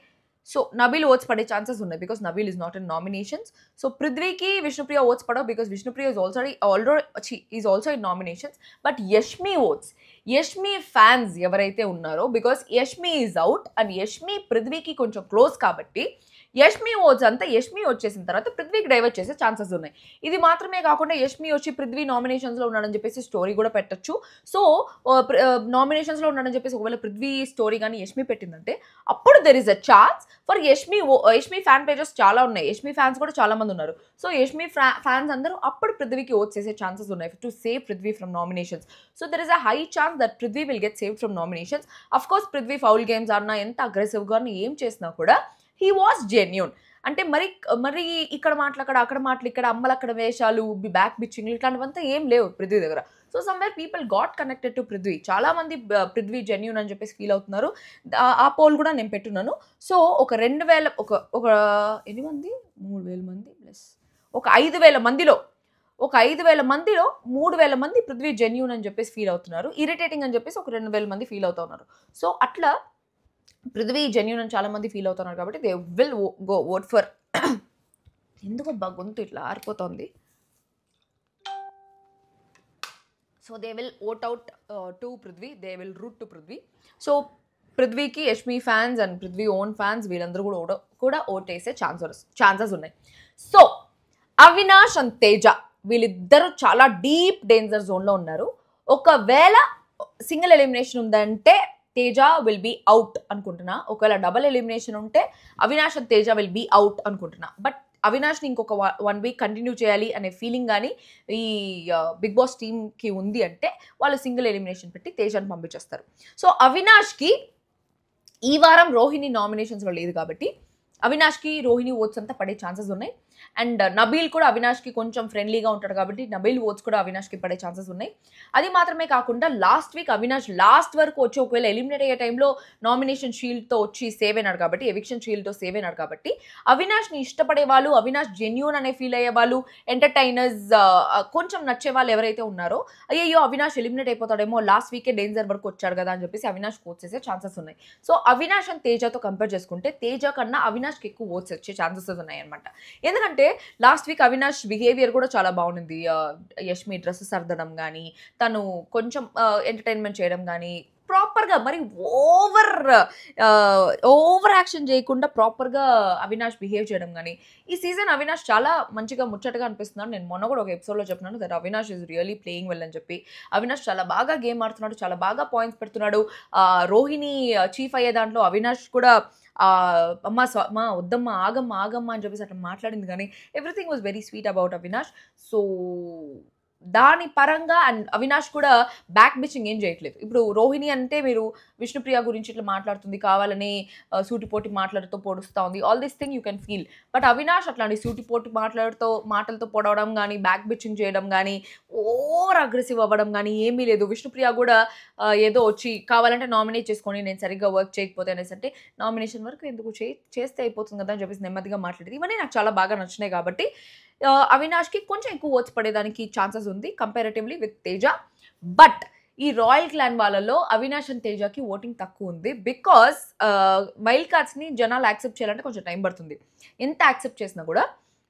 సో నబీల్ ఓట్స్ పడే ఛాన్సెస్ ఉన్నాయి because Nabeel is not in nominations. So పృథ్వీకి విష్ణుప్రియ ఓట్స్ పడవు because Vishnupriya is also in nominations. But Yashmi votes, Yashmi fans ఎవరైతే ఉన్నారో, because Yashmi is out and Yashmi పృథ్వీకి కొంచెం క్లోజ్ కాబట్టి యష్మి ఓట్స్ అంతా యష్మి వచ్చేసిన తర్వాత పృథ్వీకి డైవర్ట్ చేసే ఛాన్సెస్ ఉన్నాయి. ఇది మాత్రమే కాకుండా యష్మి వచ్చి పృథ్వీ నామినేషన్స్లో ఉన్నాడని చెప్పేసి స్టోరీ కూడా పెట్టచ్చు. సో నామినేషన్స్లో ఉన్నాడని చెప్పేసి ఒకవేళ పృథ్వీ స్టోరీ కానీ యష్మి పెట్టిందంటే అప్పుడు there is a chance for Yashmi fan pages చాలా ఉన్నాయి, యష్మి ఫ్యాన్స్ కూడా చాలా మంది ఉన్నారు. సో యష్మి ఫ్యాన్స్ అందరూ అప్పుడు పృథ్వీకి ఓట్స్ చేసే ఛాన్సెస్ ఉన్నాయి to save Prithvi from nominations. So there is a high chance that Prithvi will get save from nominations. Of course Prithvi foul games ఆడినా ఎంత అగ్రెసివ్గా ఏం చేసినా కూడా హీ వాస్ జెన్యూన్. అంటే మరి ఇక్కడ మాటలు అక్కడ మాటలు ఇక్కడ అమ్మలు అక్కడ వేషాలు బ్యాక్ బిచ్చింగ్లు ఇట్లాంటివంతా ఏం లేవు పృథ్వీ దగ్గర. So somewhere people got connected to Prithvi. చాలా మంది పృథ్వీ జెన్యూన్ అని చెప్పేసి ఫీల్ అవుతున్నారు. ఆ పోల్ కూడా నేను పెట్టున్నాను. సో ఒక 2000 ఒక ఎన్ని మంది 3000 మంది ప్లస్ ఒక 5000 మందిలో 3000 మంది పృథ్వీ జెన్యూన్ అని చెప్పేసి ఫీల్ అవుతున్నారు. ఇరిటేటింగ్ అని చెప్పేసి ఒక 2000 మంది ఫీల్ అవుతున్నారు. సో అట్లా పృథ్వీ జెన్యూన్ అని చాలా మంది ఫీల్ అవుతున్నారు కాబట్టి they will go vote for. ఎందుకో గొంతు ఇట్లా ఆరిపోతుంది. So they will vote out to Prithvi, they will root to Prithvi. So పృథ్వీకి Yashmi fans and Prithvi own fans వీళ్ళందరూ కూడా ఓట్ వేసే ఛాన్సెస్ ఉన్నాయి. సో అవినాష్ అండ్ తేజ వీళ్ళిద్దరూ చాలా డీప్ డేంజర్ జోన్లో ఉన్నారు. ఒకవేళ సింగిల్ ఎలిమినేషన్ ఉందంటే తేజ విల్ బీ అవుట్ అనుకుంటున్నా. ఒకవేళ డబల్ ఎలిమినేషన్ ఉంటే Avinash and Teja will be out అనుకుంటున్నా. బట్ అవినాష్ని ఇంకొక 1 వీక్ కంటిన్యూ చేయాలి అనే ఫీలింగ్ కానీ ఈ బిగ్ బాస్ టీమ్కి ఉంది అంటే వాళ్ళు సింగిల్ ఎలిమినేషన్ పెట్టి తేజని పంపించేస్తారు. సో అవినాష్కి ఈ వారం రోహిణి నామినేషన్స్లో లేదు కాబట్టి అవినాష్కి రోహిణి ఓట్స్ అంతా పడే ఛాన్సెస్ ఉన్నాయి. అండ్ నబీల్ కూడా అవినాష్కి కొంచెం ఫ్రెండ్లీగా ఉంటాడు కాబట్టి నబీల్ ఓట్స్ కూడా అవినాష్కి పడే ఛాన్సెస్ ఉన్నాయి. అది మాత్రమే కాకుండా లాస్ట్ వీక్ అవినాష్ లాస్ట్ వరకు వచ్చి ఒకవేళ ఎలిమినేట్ అయ్యే టైంలో నామినేషన్ షీల్డ్తో వచ్చి సేవ్ అయినాడు కాబట్టి, ఎవిక్షన్ షీల్డ్తో సేవ్ అయినాడు కాబట్టి అవినాష్ని ఇష్టపడే వాళ్ళు, అవినాష్ జెన్యూన్ అనే ఫీల్ అయ్యే వాళ్ళు, ఎంటర్టైనర్స్, కొంచెం నచ్చే వాళ్ళు ఎవరైతే ఉన్నారో అయ్యో అవినాష్ ఎలిమినేట్ అయిపోతాడేమో లాస్ట్ వీకే డేంజర్ వరకు వచ్చాడు కదా అని చెప్పేసి అవినాష్ ఓట్స్ చేసే ఛాన్సెస్ ఉన్నాయి. సో అవినాష్ అండ్ తేజతో కంపేర్ చేసుకుంటే తేజ కన్నా అవినాష్కి ఎక్కువ ఓట్స్ వచ్చే ఛాన్సెస్ ఉన్నాయి అనమాట. ఎందుకంటే లాస్ట్ వీక్ అవినాష్ బిహేవియర్ కూడా చాలా బాగుంది. యష్మి డ్రెస్ సర్దడం కానీ, తను కొంచెం ఎంటర్టైన్మెంట్ చేయడం కానీ, ప్రాపర్గా మరి ఓవర్ యాక్షన్ చేయకుండా ప్రాపర్గా అవినాష్ బిహేవ్ చేయడం కానీ, ఈ సీజన్ అవినాష్ చాలా మంచిగా ముచ్చటగా అనిపిస్తున్నాడు. నేను మొన్న కూడా ఒక ఎపిసోడ్లో చెప్పినాను that Avinash is really playing well అని చెప్పి. అవినాష్ చాలా బాగా గేమ్ ఆడుతున్నాడు, చాలా బాగా పాయింట్స్ పెడుతున్నాడు. రోహిణి చీఫ్ అయ్యే దాంట్లో అవినాష్ కూడా అమ్మ వద్దమ్మా ఆగమ్మ అని చెప్పేసి అట్లా మాట్లాడింది కానీ everything was very sweet about Avinash. So దాని పరంగా అండ్ అవినాష్ కూడా బ్యాక్ బిచ్చింగ్ ఏం చేయట్లేదు. ఇప్పుడు రోహిణి అంటే మీరు విష్ణుప్రియ గురించి ఇట్లా మాట్లాడుతుంది, కావాలని సూటిపోటి మాటలతో పొడుస్తూ ఉంది, all this thing you can feel. But Avinash అట్లాంటి సూటిపోటి మాటలతో పొడవడం కానీ, బ్యాక్ బిచ్చింగ్ చేయడం కానీ, ఓవర్ అగ్రెసివ్ అవ్వడం కానీ ఏమీ లేదు. విష్ణుప్రియ కూడా ఏదో వచ్చి కావాలంటే నామినేట్ చేసుకొని నేను సరిగ్గా వర్క్ చేయకపోతే అనేసి అంటే నామినేషన్ వరకు ఎందుకు చేస్తే అయిపోతుంది కదా అని చెప్పేసి నెమ్మదిగా మాట్లాడేది. ఇవన్నీ నాకు చాలా బాగా నచ్చినాయి కాబట్టి అవినాష్కి కొంచెం ఎక్కువ ఓట్స్ పడేదానికి ఛాన్సెస్ ఉంది కంపారిటివ్లీ విత్ తేజ. బట్ ఈ రాయల్ క్లాన్ వాళ్ళలో అవినాష్ అండ్ తేజకి ఓటింగ్ తక్కువ ఉంది బికాస్ వైల్డ్ కార్డ్స్ని జనాలు యాక్సెప్ట్ చేయాలంటే కొంచెం టైం పడుతుంది. ఎంత యాక్సెప్ట్ చేసినా కూడా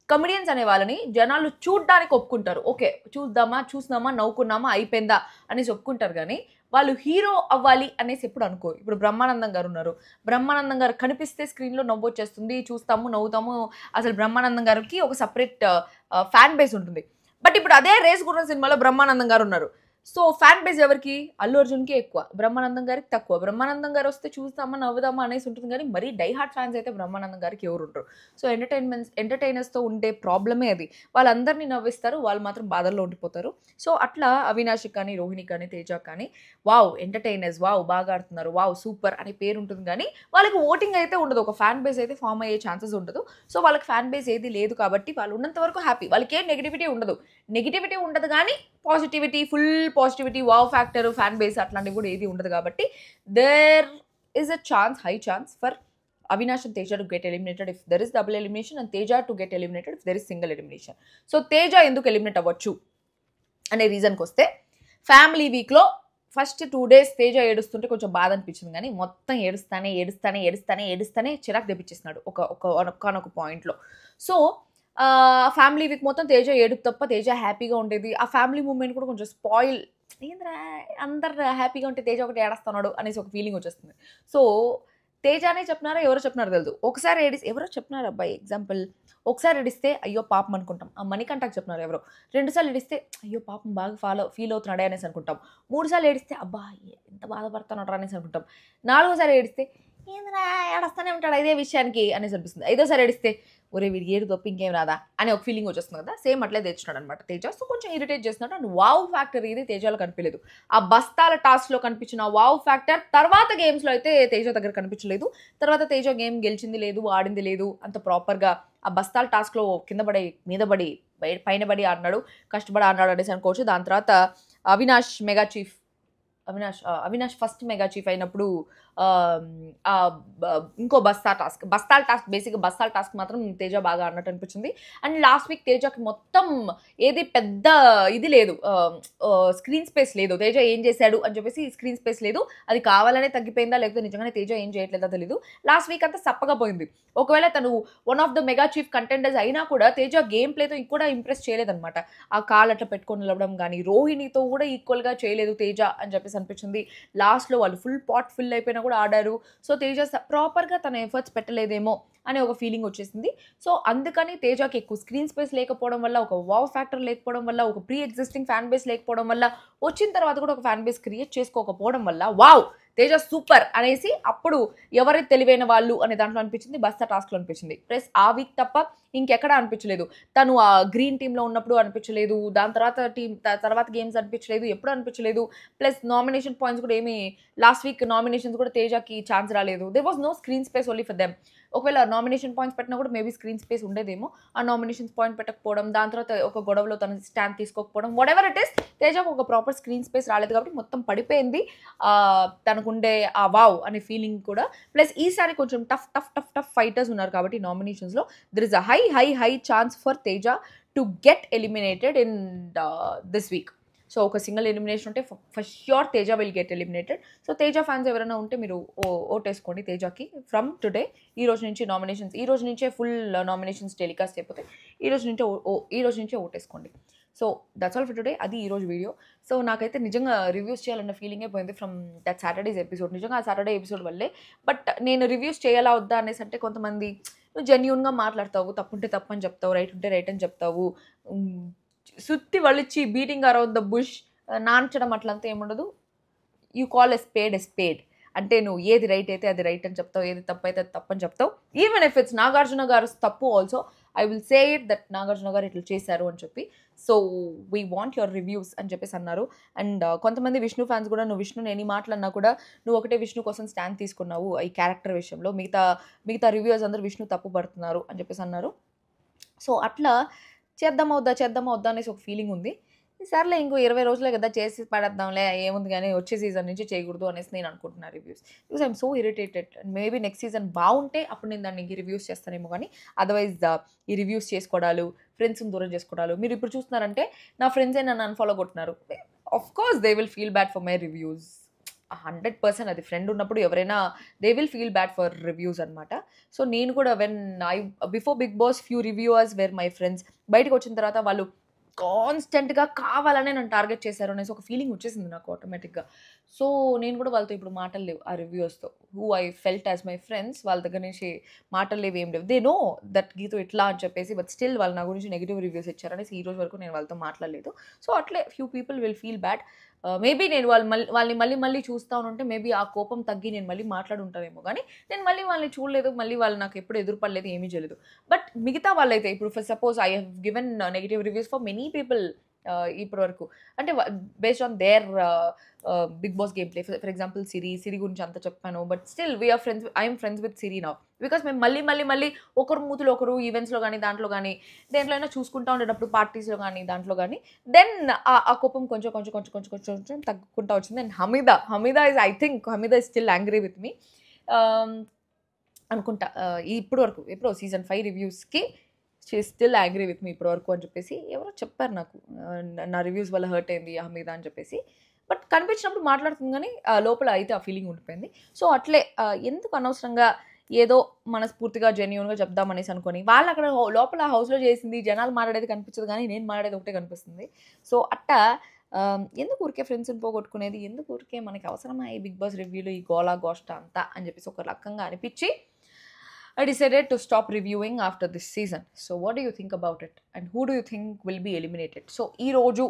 కమెడియన్స్ అనే వాళ్ళని జనాలు చూడ్డానికి ఒప్పుకుంటారు. ఓకే చూసినామా నవ్వుకున్నామా అయిపోయిందా అనేసి ఒప్పుకుంటారు కానీ వాళ్ళు హీరో అవ్వాలి అనేసి ఎప్పుడు అనుకోరు. ఇప్పుడు బ్రహ్మానందం గారు ఉన్నారు, బ్రహ్మానందం గారు కనిపిస్తే స్క్రీన్లో నవ్వు వచ్చేస్తుంది, చూస్తాము నవ్వుతాము. అసలు బ్రహ్మానందం గారికి ఒక సపరేట్ ఫ్యాన్ బేస్ ఉంటుంది. బట్ ఇప్పుడు అదే రేస్ గుర్రం సినిమాలో బ్రహ్మానందం గారు ఉన్నారు, సో ఫ్యాన్ బేస్ ఎవరికి? అల్లు అర్జున్‌కి ఎక్కువ, బ్రహ్మానందం గారికి తక్కువ. బ్రహ్మానందం గారు వస్తే చూస్తామా, నవ్వుదామా అనేసి ఉంటుంది గానీ, మరీ డై హార్డ్ ఫ్యాన్స్ అయితే బ్రహ్మానందం గారికి ఎవరు ఉండరు. సో ఎంటర్‌టైనర్స్‌తో ఉండే ప్రాబ్లమే అది. వాళ్ళందరిని నవ్విస్తారు. వాళ్ళు మాత్రం బాధల్లో ఉండిపోతారు. సో అట్లా అవినాష్‌కి కానీ, రోహిణికి కానీ, తేజకి కానీ వావ్! Entertainers, wow! బాగా ఆడుతున్నారు, వావ్! సూపర్ అనే పేరు ఉంటుంది గానీ, వాళ్ళకి ఓటింగ్ అయితే ఉండదు. ఒక ఫ్యాన్ బేస్ అయితే ఫార్మ్ అయ్యే ఛాన్సెస్ ఉండదు. సో వాళ్ళకి ఫ్యాన్ బేస్ ఏది లేదు కాబట్టి వాళ్ళు ఉన్నంత వరకు హ్యాపీ. వాళ్ళకేం నెగటివిటీ ఉండదు. నెగటివిటీ ఉండదు గానీ positivity, full positivity, wow factor, fan base అట్లాంటివి కూడా ఏది ఉండదు కాబట్టి there is a chance, high chance for Avinash and Teja to get eliminated if there is double elimination and Teja to get eliminated if there is single elimination. So Teja ఎందుకు eliminate అవ్వచ్చు అనే రీజన్కి వస్తే, family వీక్లో ఫస్ట్ 2 days తేజ ఏడుస్తుంటే కొంచెం బాధ అనిపించింది కానీ మొత్తం ఏడుస్తానే చిరాకు తెప్పించేస్తున్నాడు ఒకనొక పాయింట్లో. సో ఫ్యామిలీ వీక్ మొత్తం తేజ ఏడుపు తప్ప తేజ హ్యాపీగా ఉండేది. ఆ ఫ్యామిలీ మూమెంట్ కూడా కొంచెం స్పాయిల్, ఏంద్రా అందరు హ్యాపీగా ఉంటే తేజ ఒకటి ఏడుస్తున్నాడు అనేసి ఒక ఫీలింగ్ వచ్చేస్తుంది. సో తేజానే చెప్పినారా ఎవరో చెప్పినారో తెలియదు. ఒకసారి ఎవరో చెప్పినారు అబ్బాయి ఎగ్జాంపుల్, ఒకసారి ఏడిస్తే అయ్యో పాపం అనుకుంటాం, ఆ మణికంఠకు చెప్పినారు ఎవరో. 2 సార్లు ఏడిస్తే అయ్యో పాపం బాగా ఫీల్ అవుతున్నాడే అనేసి అనుకుంటాం. 3 సార్లు ఏడిస్తే అబ్బా ఎంత బాధపడుతున్నాడు అనేసి అనుకుంటాం. 4వసారి ఏడిస్తే ఏంద్రా ఏడస్తానే ఉంటాడు ఇదే విషయానికి అనేసి అనిపిస్తుంది. 5వసారి ఏడిస్తే ఒరే వీడికి ఏడు తప్ప ఇంకేం రాదా అనే ఒక ఫీలింగ్ వచ్చేస్తుంది కదా. సేమ్ అట్లే తెచ్చున్నాడు అనమాట తేజ. సో కొంచెం ఇరిటేట్ చేస్తున్నాడు. అండ్ వావ్ ఫ్యాక్టర్ ఇది తేజలో కనిపించలేదు. ఆ బస్తాల టాస్క్లో కనిపించిన వావ్ ఫ్యాక్టర్ తర్వాత గేమ్స్లో అయితే తేజ దగ్గర కనిపించలేదు. తర్వాత తేజ గేమ్ గెలిచింది లేదు, ఆడింది లేదు అంత ప్రాపర్గా. ఆ బస్తాల టాస్క్లో కింద పడి మీద పడి పైన పడి ఆడినాడు, కష్టపడి ఆడినాడు అనేసి అనుకోవచ్చు. దాని తర్వాత అవినాష్ ఫస్ట్ మెగా చీఫ్ అయినప్పుడు ఇంకో బస్తాల టాస్క్ బేసిక్గా బస్తాల టాస్క్ మాత్రం తేజ బాగా అన్నట్టు అనిపించింది. అండ్ లాస్ట్ వీక్ తేజకి మొత్తం ఏది పెద్ద ఇది లేదు, స్క్రీన్ స్పేస్ లేదు. తేజ ఏం చేశాడు అని చెప్పేసి స్క్రీన్ స్పేస్ లేదు. అది కావాలనే తగ్గిపోయిందా లేకపోతే నిజంగానే తేజ ఏం చేయట్లేదా తెలీదు. లాస్ట్ వీక్ అంతా సప్పగా పోయింది. ఒకవేళ తను one of the mega chief contenders అయినా కూడా తేజ గేమ్ ప్లేతో కూడా ఇంప్రెస్ చేయలేదన్నమాట. ఆ కాల్ అట్లా పెట్టుకొని నిలవడం కానీ, రోహిణితో కూడా ఈక్వల్గా చేయలేదు తేజ అని చెప్పేసి అనిపించింది. లాస్ట్లో వాళ్ళు ఫుల్ అయిపోయినా కూడా ఆడారు. సో తేజ ప్రాపర్గా తన ఎఫర్ట్స్ పెట్టలేదేమో అనే ఒక ఫీలింగ్ వచ్చేసింది. సో అందుకని తేజకి ఎక్కువ స్క్రీన్ స్పేస్ లేకపోవడం వల్ల, ఒక వావ్ ఫ్యాక్టర్ లేకపోవడం వల్ల, ఒక ప్రీ ఎగ్జిస్టింగ్ ఫ్యాన్ బేస్ లేకపోవడం వల్ల, వచ్చిన తర్వాత కూడా ఒక ఫ్యాన్ బేస్ క్రియేట్ చేసుకోకపోవడం వల్ల వావ్ తేజ సూపర్ అనేసి అప్పుడు ఎవరి తెలివైన వాళ్ళు అనే దాంట్లో అనిపించింది, బస్తా టాస్క్లో అనిపించింది. ప్లస్ ఆ వీక్ తప్ప ఇంకెక్కడ అనిపించలేదు. తను ఆ గ్రీన్ టీంలో ఉన్నప్పుడు అనిపించలేదు, దాని తర్వాత గేమ్స్ అనిపించలేదు, ఎప్పుడు అనిపించలేదు. ప్లస్ నామినేషన్ పాయింట్స్ కూడా ఏమి లాస్ట్ వీక్ నామినేషన్స్ కూడా తేజకి ఛాన్స్ రాలేదు. There was no screen space only for them. ఒకవేళ నామినేషన్ పాయింట్స్ పెట్టినా కూడా మేబీ స్క్రీన్ స్పేస్ ఉండేదేమో. ఆ నామినేషన్స్ పాయింట్ పెట్టకపోవడం, దాని తర్వాత ఒక గొడవలో తన స్టాండ్ తీసుకోకపోవడం, వాట్ ఎవర్ ఇట్ ఇస్, తేజకు ఒక ప్రాపర్ స్క్రీన్ స్పేస్ రాలేదు కాబట్టి మొత్తం పడిపోయింది తనకుండే ఆ వావ్ అనే ఫీలింగ్ కూడా. ప్లస్ ఈసారి కొంచెం టఫ్ ఫైటర్స్ ఉన్నారు కాబట్టి నామినేషన్స్లో there is a high chance for Teja to get eliminated in this week. So ఒక సింగిల్ ఎలిమినేషన్ ఉంటే for sure Teja will get eliminated. So Teja fans ఎవరైనా ఉంటే మీరు ఓటేసుకోండి తేజకి ఫ్రమ్ టుడే. ఈ రోజు నుంచే ఫుల్ నామినేషన్స్ టెలికాస్ట్ అయిపోతే ఈ రోజు నుంచే ఓటేసుకోండి. So that's all for today. అది ఈరోజు వీడియో. సో నాకైతే నిజంగా రివ్యూస్ చేయాలన్న ఫీలింగే పోయింది ఫ్రమ్ దట్ సాటర్డేస్ ఎపిసోడ్. నిజంగా ఆ సాటర్డే ఎపిసోడ్ వల్లే. బట్ నేను రివ్యూస్ చేయాలా వద్దా అనేసి అంటే కొంతమంది నువ్వు జెన్యూన్గా మాట్లాడతావు, తప్పుంటే తప్పు అని చెప్తావు, రైట్ ఉంటే రైట్ అని చెప్తావు, సుత్తి వలిచి బీటింగ్ అరౌండ్ ద బుష్ నాన్చడం అట్లంతా ఏముండదు. యూ కాల్ ఎ స్పేడ్ అంటే నువ్వు ఏది రైట్ అయితే అది రైట్ అని చెప్తావు, ఏది తప్పు అయితే అది తప్పు అని చెప్తావు. ఈవెన్ ఇఫ్ ఇట్స్ నాగార్జున గారు తప్పు also I will say it that Nagarjuna గారు ఇట్లా చేశారు అని చెప్పి. So we want your reviews అని చెప్పేసి అన్నారు. అండ్ కొంతమంది విష్ణు ఫ్యాన్స్ కూడా నువ్వు విష్ణుని ఎన్ని మాటలన్నా కూడా నువ్వు ఒకటే విష్ణు కోసం స్టాండ్ తీసుకున్నావు ఈ క్యారెక్టర్ విషయంలో, మిగతా రివ్యూస్ అందరూ విష్ణు తప్పు పడుతున్నారు అని చెప్పేసి అన్నారు. సో అట్లా చేద్దాం అవుద్దా అనేసి ఒక ఫీలింగ్ ఉంది. సర్లే ఇంకో 20 రోజులే కదా చేసి పడేద్దాంలే ఏముంది కానీ వచ్చే సీజన్ నుంచి చేయకూడదు అనేసి నేను అనుకుంటున్నాను reviews. Because I'm so irritated. Maybe next season బాగుంటే అప్పుడు నేను దాన్ని రివ్యూస్ చేస్తానేమో కానీ అదర్వైజ్ ఈ రివ్యూస్ చేసుకోవడాలు, ఫ్రెండ్స్ని దూరం చేసుకోవడాలు. మీరు ఇప్పుడు చూస్తున్నారంటే నా ఫ్రెండ్సే నన్ను అన్ఫాలో కొట్టినారు. Of course they will feel bad for my reviews. 100% అది ఫ్రెండ్ ఉన్నప్పుడు ఎవరైనా they will feel bad for reviews అనమాట. సో నేను కూడా before Bigg Boss few reviewers were my friends. బయటకు వచ్చిన తర్వాత వాళ్ళు కాన్స్టెంట్గా కావాలనే నన్ను టార్గెట్ చేశారు అనేసి ఒక ఫీలింగ్ వచ్చేసింది నాకు ఆటోమేటిక్గా. సో నేను కూడా వాళ్ళతో ఇప్పుడు మాటలు లేవు ఆ రివ్యూస్తో. Who I felt as my friends వాళ్ళ దగ్గర నుంచి మాటలు లేవు, ఏం లేవు. దే నో దట్ గీతు ఇట్లా అని చెప్పేసి, బట్ స్టిల్ వాళ్ళు నా గురించి నెగిటివ్ రివ్యూస్ ఇచ్చారనేసి ఈ రోజు వరకు నేను వాళ్ళతో మాట్లాడలేదు. సో అట్లే few people will feel bad. Maybe నేను వాళ్ళని మళ్ళీ చూస్తా ఉంటే మేబీ ఆ కోపం తగ్గి నేను మళ్ళీ మాట్లాడుంటానేమో, కానీ నేను మళ్ళీ వాళ్ళని చూడలేదు, మళ్ళీ వాళ్ళు నాకు ఎప్పుడు ఎదురుపడలేదు, ఏమీ చేయలేదు. బట్ మిగతా వాళ్ళైతే ఇప్పుడు for suppose I have given negative reviews for many people ఇప్పటి వరకు, అంటే based on their big boss game play. For example Siri గురించి అంత చెప్పాను, but still we're friends, I'm friends with Siri now. Because మేము మళ్ళీ ఒకరు మూతులు ఒకరు ఈవెంట్స్లో కానీ దాంట్లో కానీ దేంట్లో అయినా చూసుకుంటా ఉండేటప్పుడు, పార్టీస్లో కానీ దాంట్లో కానీ, దెన్ ఆ కోపం కొంచెం తగ్గుకుంటా వచ్చింది. And Hamida is, I think Hamida is still angry with me అనుకుంటా. ఇప్పుడు వరకు ఎప్పుడో సీజన్ 5 రివ్యూస్కి she still angry with me ఇప్పటి వరకు అని చెప్పేసి ఎవరో చెప్పారు నాకు, నా రివ్యూస్ వల్ల హర్ట్ అయింది హమీదా అని చెప్పేసి. బట్ కనిపించినప్పుడు మాట్లాడుతుంది, కానీ లోపల అయితే ఆ ఫీలింగ్ ఉండిపోయింది. సో అట్లే ఎందుకు అనవసరంగా ఏదో మనస్ఫూర్తిగా జెన్యూన్గా చెప్దామనేసి అనుకొని, వాళ్ళు అక్కడ లోపల హౌస్లో చేసింది జనాలు మాట్లాడేది కనిపించదు, కానీ నేను మాట్లాడేది ఒకటే కనిపిస్తుంది. సో అట్టా ఎందుకు ఊరికే ఫ్రెండ్స్ని పోగొట్టుకునేది, ఎందుకు ఊరికే మనకి అవసరమా ఈ బిగ్ బాస్ రివ్యూలు, ఈ గోలా గోష్ట అంతా అని చెప్పేసి ఒక రకంగా అనిపించి I decided to stop reviewing after this season. So what do you think about it? And who do you think will be eliminated? So ఈ రోజు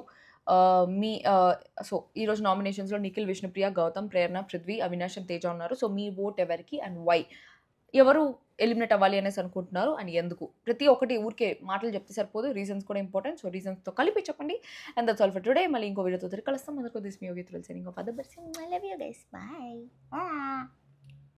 ఈ రోజు నామినేషన్స్లో నిఖిల్, విష్ణుప్రియ, గౌతమ్, ప్రేరణ, పృథ్వీ, అవినాష్ అండ్ తేజ ఉన్నారు. సో మీ ఓట్ ఎవరికి అండ్ వై? ఎవరు ఎలిమినేట్ అవ్వాలి అనేసి అనుకుంటున్నారు అండ్ ఎందుకు? ప్రతి ఒక్కటి ఊరికే మాటలు చెప్తే సరిపోదు, రీజన్స్ కూడా ఇంపార్టెంట్. సో రీజన్స్తో కలిపి చెప్పండి. And that's all for today. మళ్ళీ ఇంకో వీడియోతో తిరిగి కలుస్తాం. అందరికీ this me Yogi thrill signing off other person. I love you guys. By.